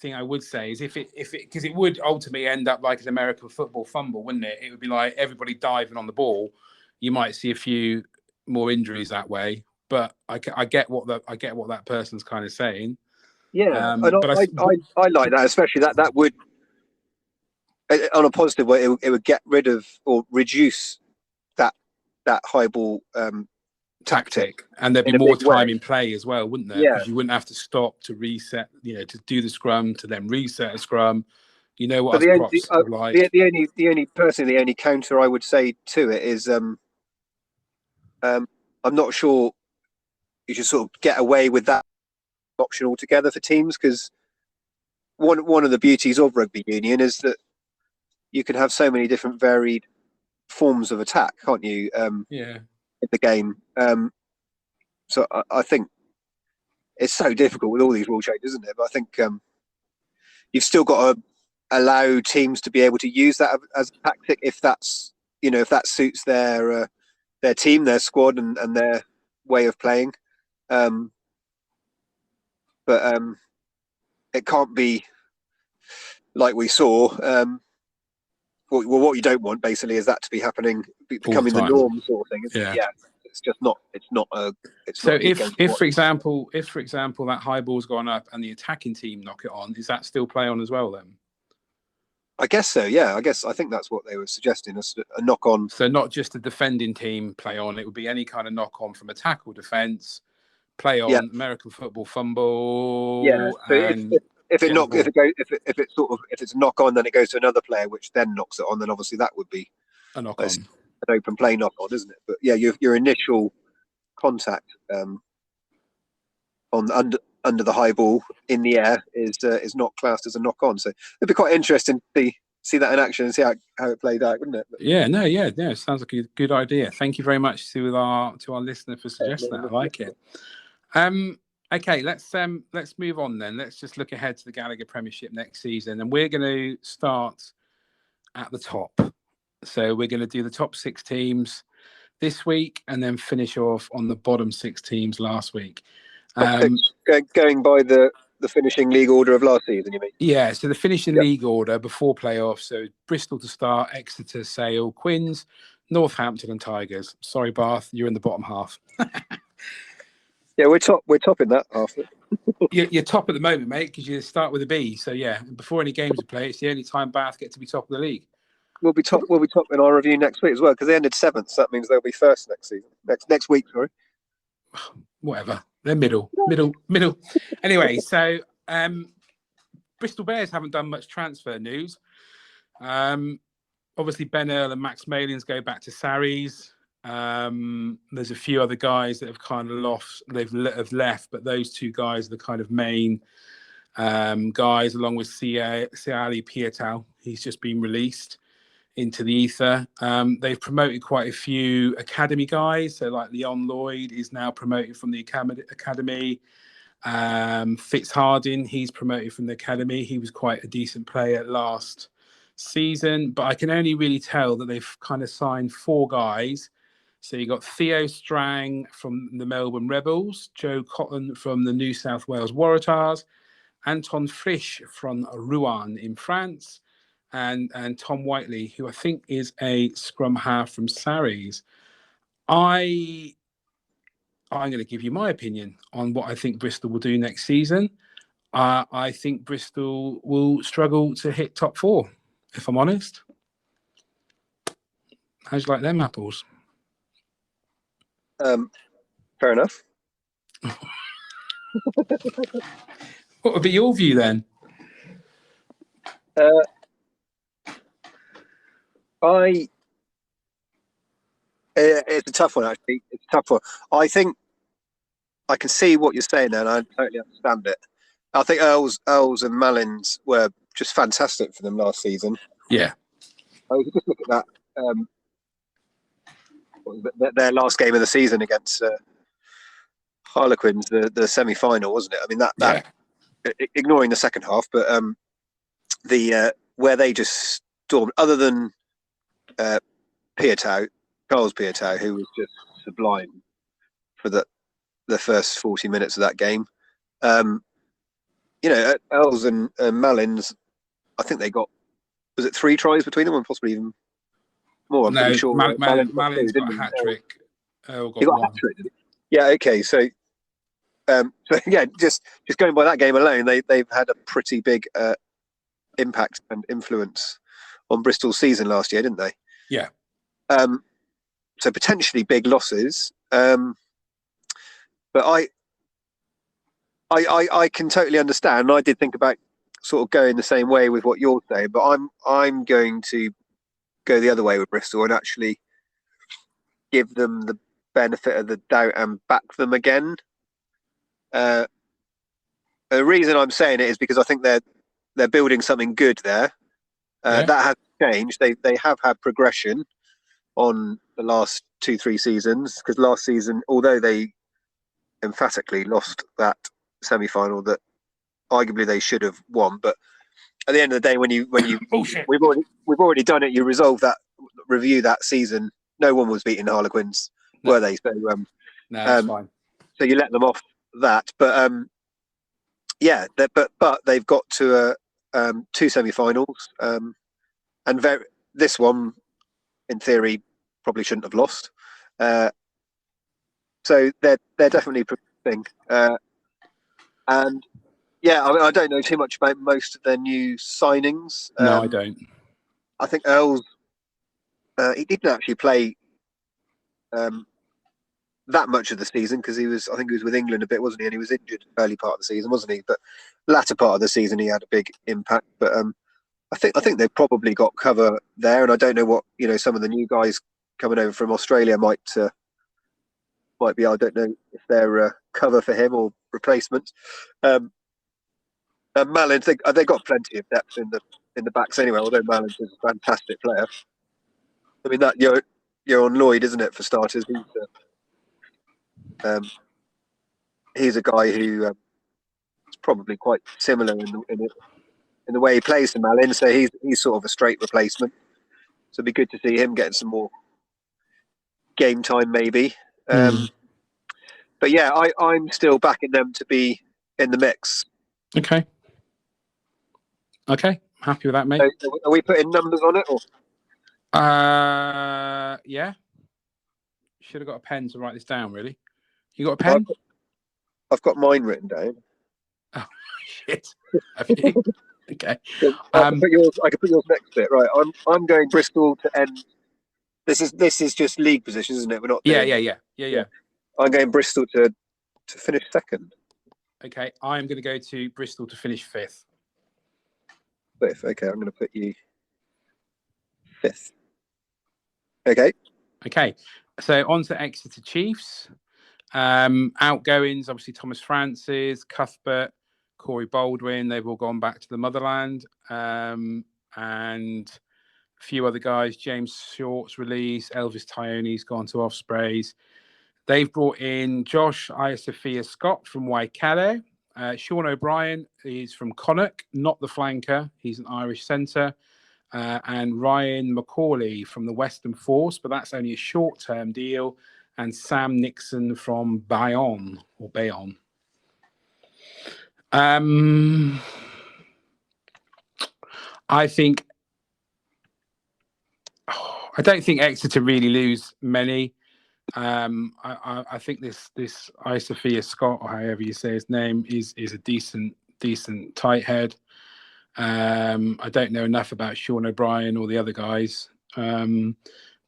Speaker 1: thing I would say is if it because it would ultimately end up like an American football fumble, wouldn't it? It would be like everybody diving on the ball. You might see a few more injuries that way. But I get what that person's kind of saying.
Speaker 2: Yeah, and I like that, especially that would, on a positive way, it would get rid of or reduce that high ball tactic,
Speaker 1: and there'd be more time in play as well, wouldn't there?
Speaker 2: Yeah,
Speaker 1: because you wouldn't have to stop to reset, to do the scrum, to then reset a scrum. You know what us props are like.
Speaker 2: The only counter I would say to it is I'm not sure you should sort of get away with that option altogether for teams, because one of the beauties of rugby union is that you can have so many different varied forms of attack, can't you?
Speaker 1: In
Speaker 2: the game. So I think it's so difficult with all these rule changes, isn't it? But I think you've still got to allow teams to be able to use that as a tactic if that's if that suits their team, their squad, and their way of playing. But it can't be like we saw what you don't want basically is that to be happening, becoming the norm sort of thing. Yeah, it's just not. It's not a. It's
Speaker 1: so
Speaker 2: not
Speaker 1: if for example that high ball's gone up and the attacking team knock it on, is that still play on as well then?
Speaker 2: I guess so. Yeah, I think that's what they were suggesting, a knock on.
Speaker 1: So not just the defending team play on; it would be any kind of knock on from a tackle, defence, play on, American football fumble.
Speaker 2: Yeah. So if it's a knock on, then it goes to another player, which then knocks it on. Then obviously that would be
Speaker 1: a knock on,
Speaker 2: an open play knock on, isn't it? But yeah, your initial contact on under the high ball in the air is not classed as a knock on. So it'd be quite interesting to see that in action and see how it played out, wouldn't it? But,
Speaker 1: it sounds like a good idea. Thank you very much to our listener for suggesting that. I like it. Okay, let's move on then. Let's just look ahead to the Gallagher Premiership next season, and we're going to start at the top. So we're going to do the top 6 teams this week, and then finish off on the bottom 6 teams last week.
Speaker 2: Going by the finishing league order of last season, you mean?
Speaker 1: Yeah, so the finishing league order before playoffs. So Bristol to start, Exeter, Sale, Quins, Northampton, and Tigers. Sorry, Bath, you're in the bottom half.
Speaker 2: Yeah, we're top in that half.
Speaker 1: You're top at the moment, mate, because you start with a B. So yeah, before any games are played, it's the only time Bath get to be top of the league.
Speaker 2: We'll be top in our review next week as well, because they ended 7th. So that means they'll be first next season. Next week, sorry.
Speaker 1: Whatever. They're middle. Anyway, so Bristol Bears haven't done much transfer news. Obviously, Ben Earl and Max Malins go back to Sarries. There's a few other guys that have kind of have left, but those 2 guys are the kind of main guys, along with Siali Pietau. He's just been released into the ether. They've promoted quite a few academy guys. So like Leon Lloyd is now promoted from the academy. Fitz Harding, he's promoted from the academy. He was quite a decent player last season, but I can only really tell that they've kind of signed 4 guys. So you got Theo Strang from the Melbourne Rebels, Joe Cotton from the New South Wales Waratahs, Anton Frisch from Rouen in France, and Tom Whiteley, who I think is a scrum half from Sarries. I'm going to give you my opinion on what I think Bristol will do next season. I think Bristol will struggle to hit top 4, if I'm honest. How'd you like them apples?
Speaker 2: Fair enough.
Speaker 1: What would be your view then?
Speaker 2: It's a tough one, actually. It's a tough one. I think I can see what you're saying there, and I totally understand it. I think Earls and Malins were just fantastic for them last season.
Speaker 1: Yeah.
Speaker 2: I was just look at that. Their last game of the season against Harlequins, the semi-final, wasn't it? I mean, that ignoring the second half, but where they just stormed, other than Charles Pietau, who was just sublime for the first 40 minutes of that game. Earls and Malins, I think they got, was it 3 tries between them, and possibly even more? I'm pretty sure.
Speaker 1: Malins got a hat trick.
Speaker 2: He got a hat trick. Yeah. Okay. So yeah, just going by that game alone, they've had a pretty big impact and influence on Bristol's season last year, didn't they?
Speaker 1: Yeah.
Speaker 2: So potentially big losses, but I can totally understand. I did think about sort of going the same way with what you're saying, but I'm going to go the other way with Bristol and actually give them the benefit of the doubt and back them again. The reason I'm saying it is because I think they're building something good there. That has changed. They have had progression on the last 2-3 seasons, because last season, although they emphatically lost that semi-final that arguably they should have won, but at the end of the day, when you we've already done it. You review that season. No one was beating Harlequins, were they? So
Speaker 1: no, that's fine.
Speaker 2: So you let them off that, but but they've got to 2 semi-finals, and this one, in theory, probably shouldn't have lost. So they're definitely progressing. And yeah, I don't know too much about most of their new signings.
Speaker 1: No, I don't.
Speaker 2: I think Earls, he didn't actually play that much of the season because I think he was with England a bit, wasn't he? And he was injured early part of the season, wasn't he? But latter part of the season, he had a big impact. But I think they've probably got cover there, and I don't know what some of the new guys coming over from Australia might be. I don't know if they're cover for him or replacement. And Malin, they got plenty of depth in the backs anyway. Although Malin is a fantastic player. I mean that you're on Lloyd, isn't it, for starters? He's a guy who is probably quite similar in the way he plays to Malin. So he's sort of a straight replacement. So it'd be good to see him getting some more game time, maybe. But yeah, I'm still backing them to be in the mix.
Speaker 1: Okay, happy with that, mate.
Speaker 2: Are we putting numbers on it? Or?
Speaker 1: Yeah. Should have got a pen to write this down, really. You got a pen?
Speaker 2: I've got mine written down.
Speaker 1: Oh, shit. Have you? Okay.
Speaker 2: I can put yours next bit. Right. I'm going Bristol to end. This is just league positions, isn't it? We're not.
Speaker 1: Yeah.
Speaker 2: I'm going Bristol to finish second.
Speaker 1: Okay. I'm going to go to Bristol to finish fifth.
Speaker 2: Fifth. Okay. I'm going to put you fifth. Okay.
Speaker 1: So on to Exeter Chiefs. Outgoings, obviously Thomas Francis, Cuthbert, Corey Baldwin. They've all gone back to the motherland. And a few other guys. James Short's released. Elvis Tione's gone to Ospreys. They've brought in Josh Iosafia Scott from Waikato. Sean O'Brien is from Connacht, not the flanker. He's an Irish centre. And Ryan McCauley from the Western Force, but that's only a short-term deal. And Sam Nixon from Bayonne. I don't think Exeter really lose many. I think this Iosafia Scott, or however you say his name, is a decent tight head. I don't know enough about Sean O'Brien or the other guys.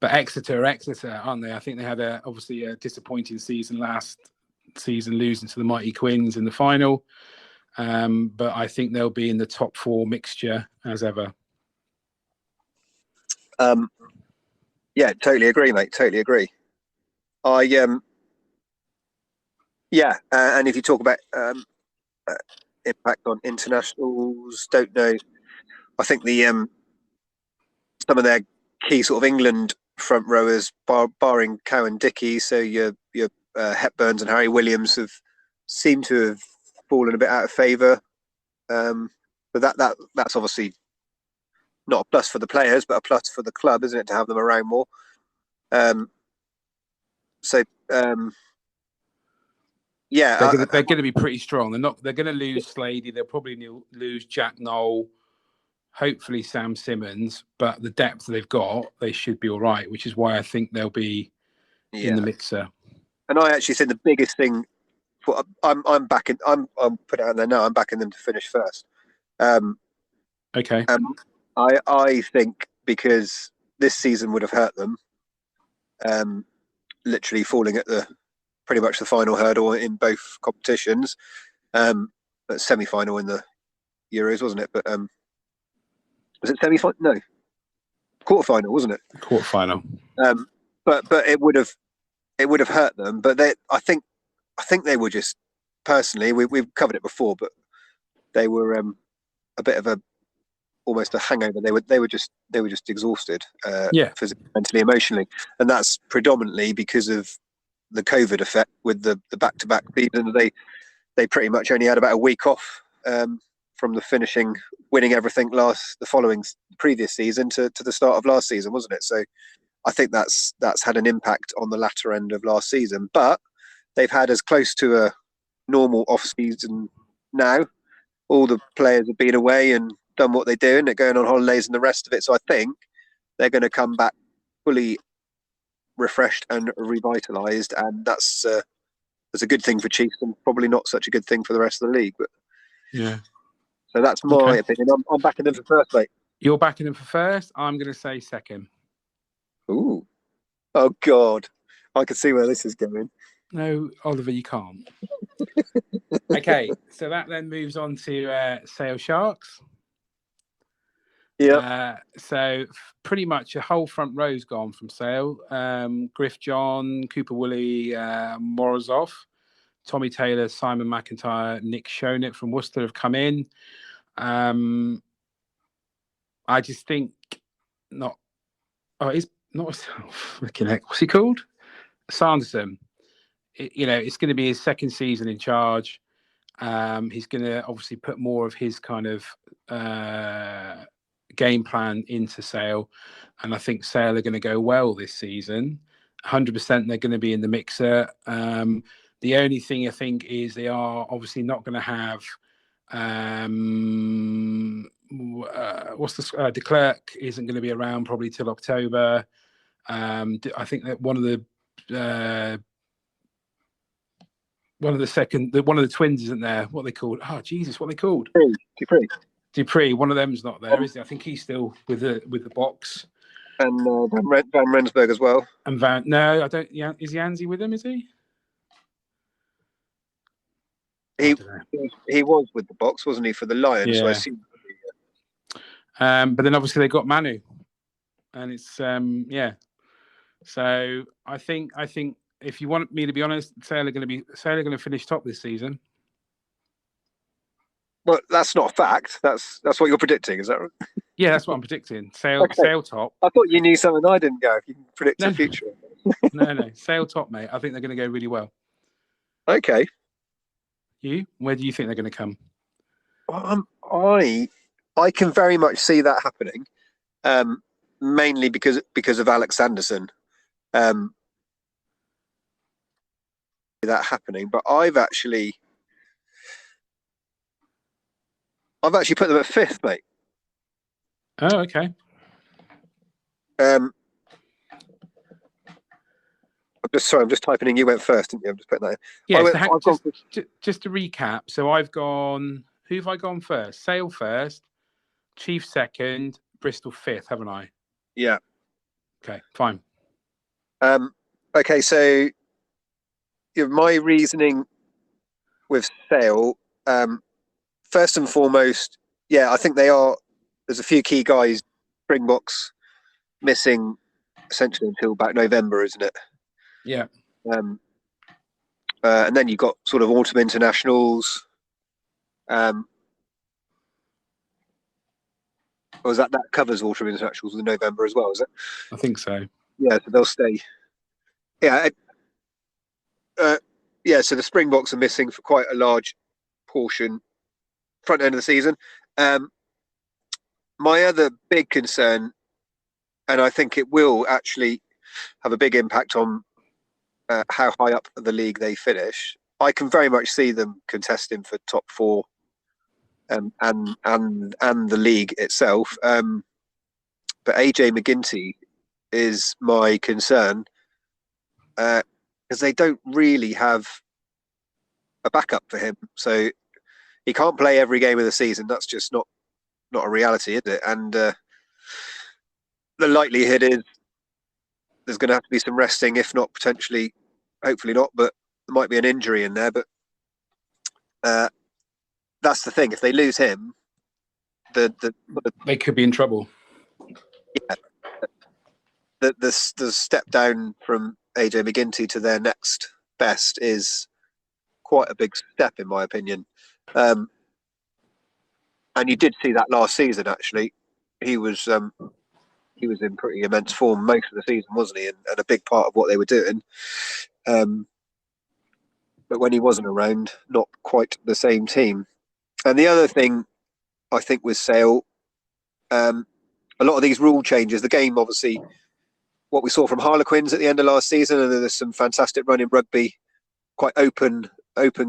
Speaker 1: But Exeter, aren't they? I think they had obviously a disappointing season last season, losing to the mighty Quins in the final. But I think they'll be in the top four mixture as ever.
Speaker 2: Yeah, totally agree, mate. Totally agree. And if you talk about impact on internationals, don't know. I think the some of their key sort of England front rowers, barring Cowan Dickey, so your Hepburns and Harry Williams have seemed to have fallen a bit out of favour. But that's obviously not a plus for the players, but a plus for the club, isn't it, to have them around more? Yeah,
Speaker 1: they're going to be pretty strong. They're going to lose Slady. They'll probably lose Jack Knoll. Hopefully Sam Simmons, but the depth they've got, they should be all right. Which is why I think they'll be in the mixer. And
Speaker 2: I actually think the biggest thing, I'm backing. I'm putting it out there now. I'm backing them to finish first.
Speaker 1: Okay.
Speaker 2: I think because this season would have hurt them. Literally falling at pretty much the final hurdle in both competitions. Semi-final in the Euros, wasn't it? But was it semi-final? No, quarter-final, wasn't it?
Speaker 1: Quarter-final.
Speaker 2: But it would have hurt them. But I think they were just personally. We've covered it before, but they were a bit of almost a hangover. They were just exhausted. Physically, mentally, emotionally, and that's predominantly because of the COVID effect with the back-to-back season. They pretty much only had about a week off from the winning everything the previous season to the start of last season, wasn't it? So I think that's had an impact on the latter end of last season. But they've had as close to a normal off-season now. All the players have been away and done what they do, and they're going on holidays and the rest of it. So I think they're going to come back fully refreshed and revitalised, and that's a good thing for Chiefs and probably not such a good thing for the rest of the league. But
Speaker 1: Yeah.
Speaker 2: so that's my opinion. I'm backing them for first, mate.
Speaker 1: You're backing them for first. I'm going to say second.
Speaker 2: Ooh. Oh, God. I can see where this is going.
Speaker 1: No, Oliver, you can't. Okay, so that then moves on to Sale Sharks.
Speaker 2: Yeah.
Speaker 1: So pretty much the whole front row's gone from Sale. Griff John, Cooper Woolley, Morozov, Tommy Taylor, Simon McIntyre, Nick Shonett from Worcester have come in. I just think not. Oh, he's not. Looking at what's he called? Sanderson. It's going to be his second season in charge. He's going to obviously put more of his kind of game plan into Sale, and I think Sale are going to go well this season. 100% they're going to be in the mixer. The only thing I think is they are obviously not going to have de Klerk isn't going to be around probably till October. I think that one of the twins isn't there. What are they called? Oh Jesus, what are they called? Dupree. One of them's not there, is he? I think he's still with the box.
Speaker 2: And Van Rensburg as well.
Speaker 1: And no, I don't. Yeah, is Yanzi with him? Is he?
Speaker 2: He was with the box, wasn't he, for the Lions?
Speaker 1: Yeah.
Speaker 2: So I assume.
Speaker 1: But then obviously they got Manu, and it's yeah. So I think if you want me to be honest, Sale are going to finish top this season.
Speaker 2: Well, that's not a fact. That's what you're predicting, is that right?
Speaker 1: Yeah, that's what I'm predicting. Sale top.
Speaker 2: I thought you knew something I didn't go. If you can predict the future.
Speaker 1: No. Sale top, mate. I think they're going to go really well.
Speaker 2: Okay.
Speaker 1: You? Where do you think they're going to come?
Speaker 2: I can very much see that happening, mainly because of Alex Sanderson. That happening, but I've actually put them at fifth, mate.
Speaker 1: Oh, okay.
Speaker 2: I'm just typing in. You went first, didn't you? I'm just putting that in.
Speaker 1: Yeah, just to recap. So I've gone. Who have I gone first? Sale first, Chief second, Bristol fifth, haven't I?
Speaker 2: Yeah.
Speaker 1: Okay, fine.
Speaker 2: Okay, so my reasoning with Sale, first and foremost, yeah, I think they are. There's a few key guys, Springboks, missing essentially until back November, isn't it?
Speaker 1: Yeah.
Speaker 2: And then you've got sort of autumn internationals. Or is that covers autumn internationals in November as well? Is it?
Speaker 1: I think so.
Speaker 2: Yeah, so they'll stay. Yeah. Yeah. So the Springboks are missing for quite a large portion front end of the season. My other big concern, and I think it will actually have a big impact on how high up the league they finish. I can very much see them contesting for top four, and the league itself. But AJ McGinty is my concern because they don't really have a backup for him. So he can't play every game of the season. That's just not a reality, is it? And the likelihood is there's going to have to be some resting, if not potentially, hopefully not, but there might be an injury in there. But that's the thing. If they lose him,
Speaker 1: they could be in trouble.
Speaker 2: Yeah. The step down from AJ McGinty to their next best is quite a big step, in my opinion. And you did see that last season. Actually, he was in pretty immense form most of the season, wasn't he? And a big part of what they were doing. But when he wasn't around, not quite the same team. And the other thing I think with Sale, a lot of these rule changes, the game, obviously, what we saw from Harlequins at the end of last season, and there's some fantastic running rugby, quite open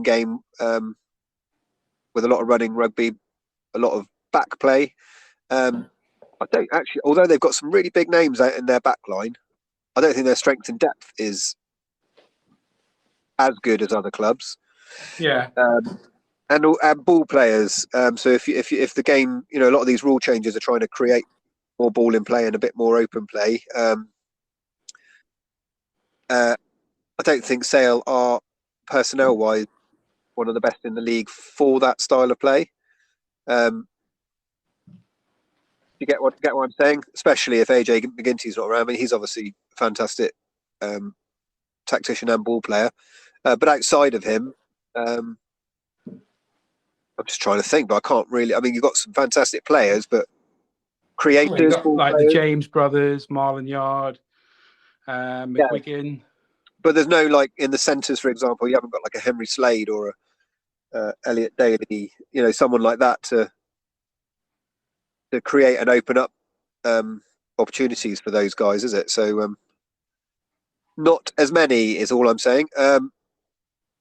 Speaker 2: game with a lot of running rugby, a lot of back play. I don't actually, although they've got some really big names out in their back line, I don't think their strength and depth is as good as other clubs.
Speaker 1: Yeah.
Speaker 2: And ball players. So if the game, a lot of these rule changes are trying to create more ball in play and a bit more open play. I don't think Sale are personnel wise one of the best in the league for that style of play. You get what I'm saying? Especially if AJ McGinty's not around. I mean, he's obviously a fantastic tactician and ball player. But outside of him, I'm just trying to think, but I can't really. I mean, you've got some fantastic players, but creators,
Speaker 1: Well, you got
Speaker 2: ball
Speaker 1: like
Speaker 2: players.
Speaker 1: the James brothers, Marlon Yard, McGuigan.
Speaker 2: Yeah. But there's no, like, in the centres, for example, you haven't got like a Henry Slade or a Elliot Daly, someone like that to create and open up opportunities for those guys, is it? So not as many is all I'm saying.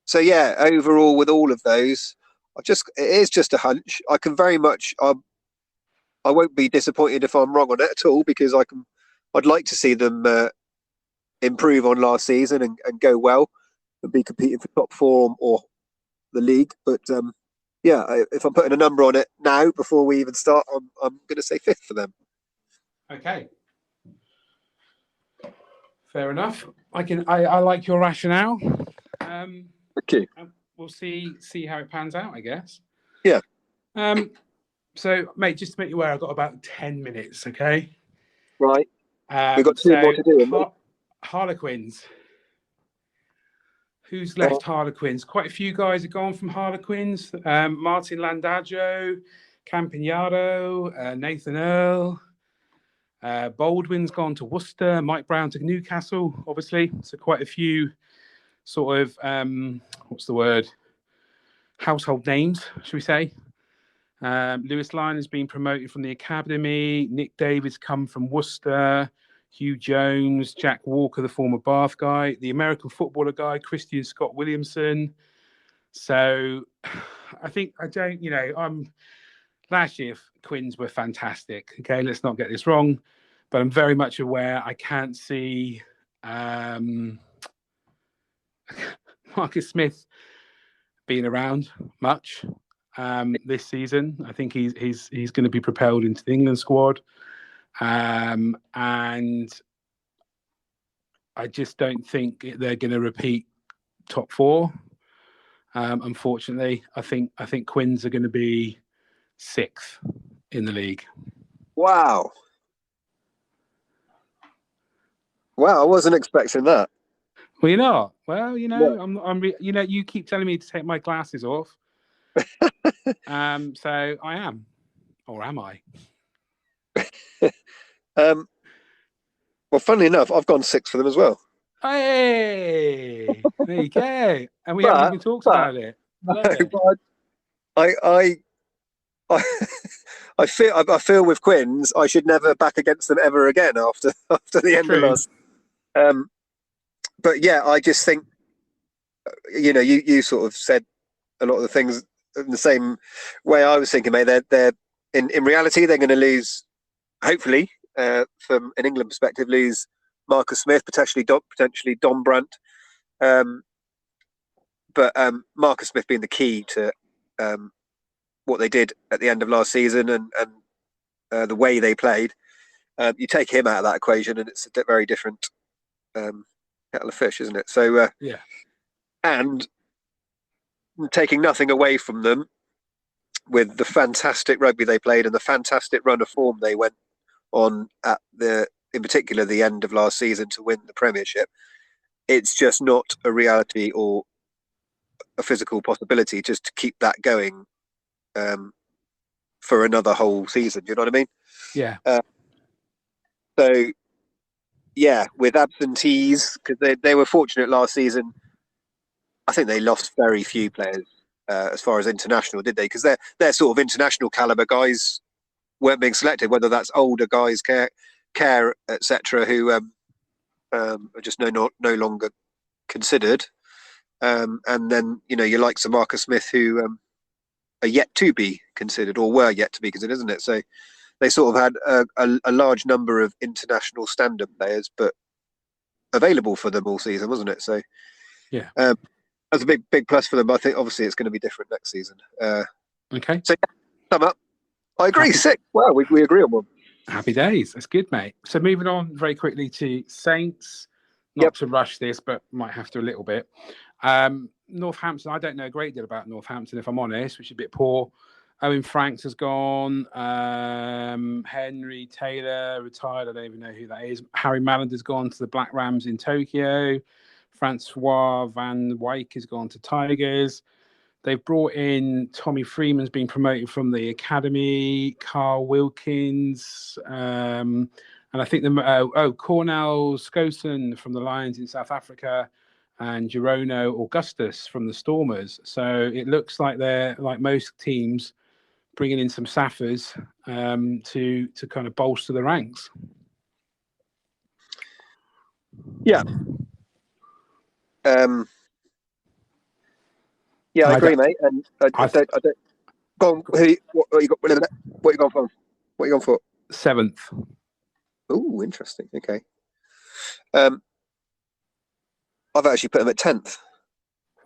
Speaker 2: So yeah, overall with all of those, it is just a hunch. I can very much, I won't be disappointed if I'm wrong on it at all, because I'd like to see them improve on last season and go well and be competing for top form or the league. But yeah, if I'm putting a number on it now before we even start, I'm going to say 5th for them.
Speaker 1: Okay. Fair enough. I like your rationale.
Speaker 2: Thank you.
Speaker 1: We'll see how it pans out, I guess.
Speaker 2: Yeah.
Speaker 1: So, mate, just to make you aware, I've got about 10 minutes, okay?
Speaker 2: Right. We've got 2 more to do.
Speaker 1: Harlequins. Who's left Harlequins? Quite a few guys have gone from Harlequins. Martin Landagio, Campagnaro, Nathan Earl. Baldwin's gone to Worcester. Mike Brown to Newcastle, obviously. So quite a few sort of, what's the word? Household names, should we say. Lewis Lyon has been promoted from the academy. Nick Davis come from Worcester. Hugh Jones, Jack Walker, the former Bath guy, the American footballer guy, Christian Scott Williamson. So I think last year Quins were fantastic. Okay, let's not get this wrong, but I'm very much aware I can't see Marcus Smith being around much this season. I think he's going to be propelled into the England squad. And I just don't think they're going to repeat top 4. Unfortunately, I think Quins are going to be 6th in the league.
Speaker 2: Wow, I wasn't expecting that.
Speaker 1: Well, you're not. Well,
Speaker 2: Yeah.
Speaker 1: You keep telling me to take my glasses off. So I am, or am I?
Speaker 2: Well, funnily enough, I've gone 6 for them as well.
Speaker 1: Hey, there you go. And we haven't even talked about it.
Speaker 2: I feel with Quins, I should never back against them ever again after the end of last. But yeah, I just think, you sort of said a lot of the things in the same way I was thinking, mate. They're in reality, they're going to lose, hopefully, from an England perspective, lose Marcus Smith, potentially Don Brandt. But Marcus Smith being the key to what they did at the end of last season and the way they played, you take him out of that equation and it's a very different kettle of fish, isn't it? So
Speaker 1: yeah.
Speaker 2: And taking nothing away from them, with the fantastic rugby they played and the fantastic run of form they went on in particular the end of last season to win the Premiership, it's just not a reality or a physical possibility just to keep that going for another whole season. You know what I mean?
Speaker 1: Yeah.
Speaker 2: So yeah, with absentees, because they were fortunate last season. I think they lost very few players as far as international, did they? Because they're sort of international caliber guys weren't being selected, whether that's older guys, care, etc., who are just no longer considered. And then you like some Marcus Smith who are yet to be considered or were yet to be considered, isn't it? So they sort of had a large number of international stand-up players, but available for them all season, wasn't it? So
Speaker 1: Yeah.
Speaker 2: That's a big plus for them. But I think obviously it's going to be different next season.
Speaker 1: Okay.
Speaker 2: So sum up. I agree. Sick. Wow, we agree on one.
Speaker 1: Happy days. That's good, mate. So moving on very quickly to Saints. Not to rush this, but might have to a little bit. Northampton, I don't know a great deal about Northampton, if I'm honest, which is a bit poor. Owen Franks has gone. Henry Taylor retired. I don't even know who that is. Harry Mallander's gone to the Black Rams in Tokyo. Francois Van Wyk has gone to Tigers. They've brought in Tommy Freeman's been promoted from the academy. Carl Wilkins. And I think Cornell Skosen from the Lions in South Africa, and Gerono Augustus from the Stormers. So it looks like they're, like most teams, bringing in some Saffers to kind of bolster the ranks.
Speaker 2: Yeah. I agree, mate. And I don't. Go on. What you got? What you gone for? What you gone for?
Speaker 1: 7th.
Speaker 2: Oh, interesting. Okay. I've actually put him at 10th.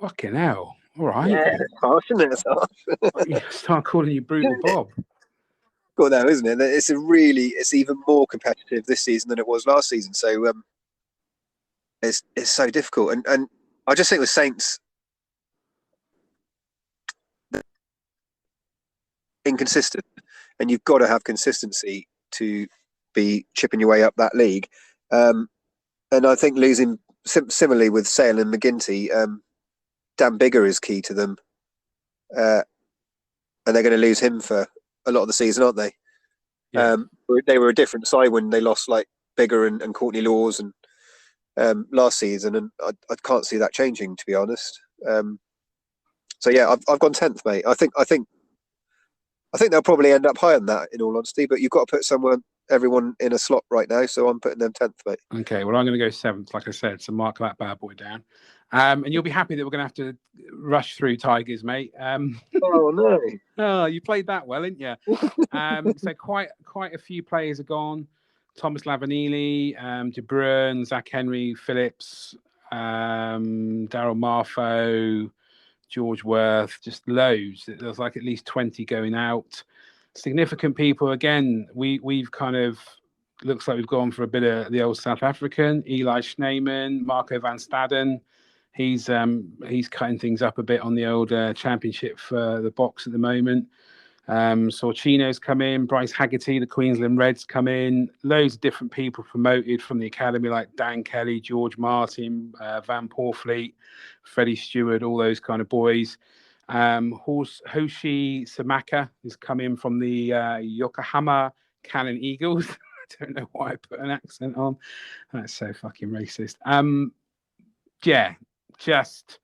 Speaker 1: Fucking hell. All right.
Speaker 2: Yeah, it's harsh, isn't it? It's harsh.
Speaker 1: You start calling you Brutal Bob.
Speaker 2: Got that, isn't it? It's even more competitive this season than it was last season. So it's so difficult. And I just think the Saints inconsistent, and you've got to have consistency to be chipping your way up that league. And I think losing similarly with Sale and McGinty, Dan Bigger is key to them, and they're going to lose him for a lot of the season, aren't they? Yeah. They were a different side when they lost like Bigger and Courtney Laws and last season, and I can't see that changing, to be honest. So yeah, I've gone 10th, mate. I think they'll probably end up higher than that, in all honesty. But you've got to put everyone in a slot right now, so I'm putting them 10th, mate.
Speaker 1: Okay, well, I'm going to go 7th, like I said, so mark that bad boy down. And you'll be happy that we're going to have to rush through Tigers, mate.
Speaker 2: Oh, no.
Speaker 1: Oh, you played that well, didn't you? So quite a few players are gone. Thomas Lavanili, De Bruyne, Zach Henry, Phillips, Daryl Marfo, George Worth, just loads. There's like at least 20 going out. Significant people. Again, we've kind of, looks like we've gone for a bit of the old South African. Eli Schneeman, Marco van Staden. He's cutting things up a bit on the old championship for the box at the moment. Sorchino's come in. Bryce Haggerty, the Queensland Reds, come in. Loads of different people promoted from the academy, like Dan Kelly, George Martin, Van Porfleet, Freddie Stewart, all those kind of boys. Hoshi Samaka has come in from the Yokohama Cannon Eagles. I don't know why I put an accent on. That's so fucking racist. Yeah, just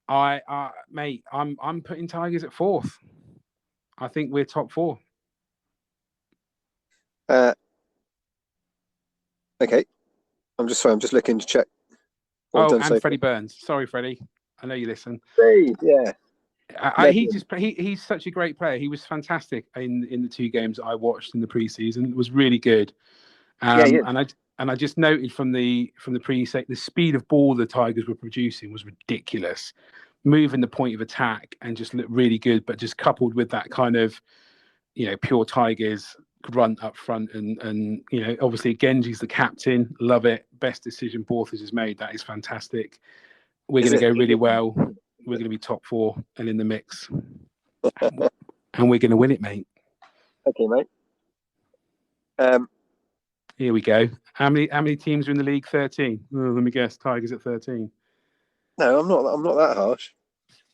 Speaker 1: mate, I'm putting Tigers at 4th. I think we're top 4.
Speaker 2: Okay. I'm just looking to check.
Speaker 1: And Freddie Burns. Sorry, Freddie. I know you listen.
Speaker 2: Hey, yeah.
Speaker 1: He's such a great player. He was fantastic in the 2 games I watched in the preseason. It was really good. And I just noted from the pre-set, the speed of ball the Tigers were producing was ridiculous. Moving the point of attack and just looked really good, but just coupled with that kind of, pure Tigers grunt up front, and obviously Genji's the captain. Love it. Best decision Borthers has made. That is fantastic. We're going to go really well. We're going to be top 4 and in the mix, and we're going to win it, mate.
Speaker 2: Okay, mate.
Speaker 1: Here we go. How many teams are in the league? 13. Oh, let me guess. Tigers at 13.
Speaker 2: No, I'm not that harsh.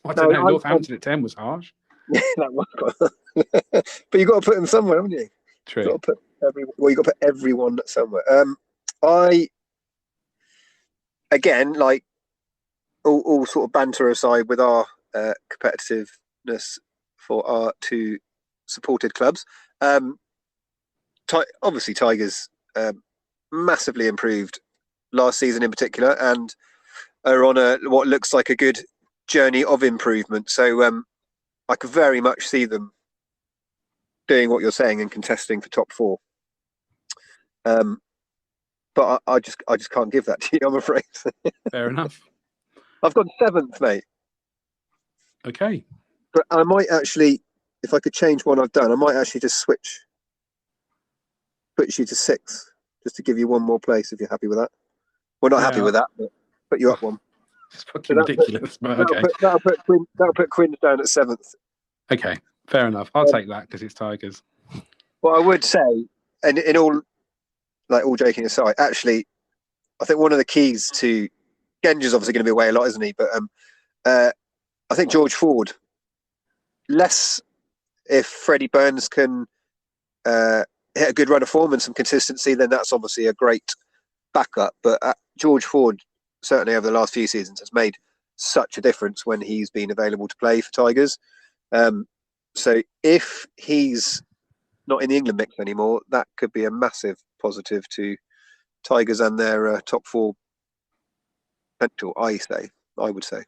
Speaker 1: I don't know. Northampton at 10 was harsh.
Speaker 2: That was. But you've got to put them somewhere, haven't you?
Speaker 1: True.
Speaker 2: You've got to put everyone somewhere. Again, like all sort of banter aside, with our competitiveness for our 2 supported clubs, obviously Tigers massively improved last season in particular, and are on what looks like a good journey of improvement. So I could very much see them doing what you're saying and contesting for top four. But I just can't give that to you, I'm afraid.
Speaker 1: Fair enough.
Speaker 2: I've got 7th, mate.
Speaker 1: Okay.
Speaker 2: But I might actually, if I could change one I've done, I might actually just put you to 6th, just to give you one more place if you're happy with that. Well, not happy with that, but put you up one.
Speaker 1: It's fucking ridiculous, but okay.
Speaker 2: That'll put Quins down at 7th.
Speaker 1: Okay, fair enough. I'll take that because it's Tigers.
Speaker 2: Well, I would say, and in all joking aside, actually, I think one of the keys to Genji's obviously going to be away a lot, isn't he? But I think George Ford, less if Freddie Burns can hit a good run of form and some consistency, then that's obviously a great backup. But George Ford, certainly over the last few seasons, has made such a difference when he's been available to play for Tigers. So if he's not in the England mix anymore, that could be a massive positive to Tigers and their top four potential, I would say.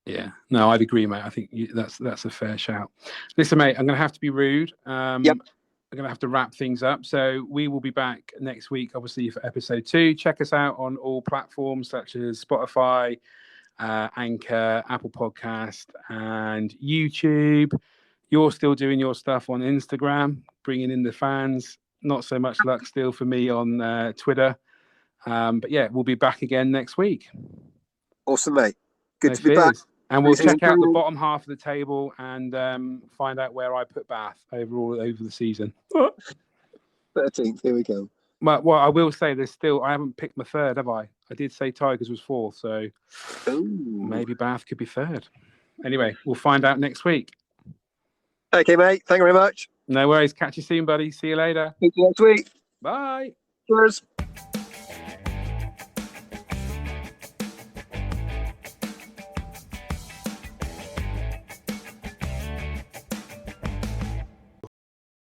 Speaker 1: Yeah, no, I'd agree, mate. I think that's a fair shout. Listen, mate, I'm going to have to be rude.
Speaker 2: Yep.
Speaker 1: I'm going to have to wrap things up. So we will be back next week, obviously, for episode 2. Check us out on all platforms such as Spotify, Anchor, Apple Podcast, and YouTube. You're still doing your stuff on Instagram, bringing in the fans. Not so much luck still for me on Twitter. But yeah, we'll be back again next week.
Speaker 2: Awesome, mate. Good to be back.
Speaker 1: And we'll check out the bottom half of the table and find out where I put Bath over the season.
Speaker 2: 13th, here we go.
Speaker 1: Well, I will say I haven't picked my third, have I? I did say Tigers was 4th, so maybe Bath could be 3rd. Anyway, we'll find out next week.
Speaker 2: Okay, mate. Thank you very much.
Speaker 1: No worries. Catch you soon, buddy. See you later.
Speaker 2: See you next week.
Speaker 1: Bye.
Speaker 2: Cheers.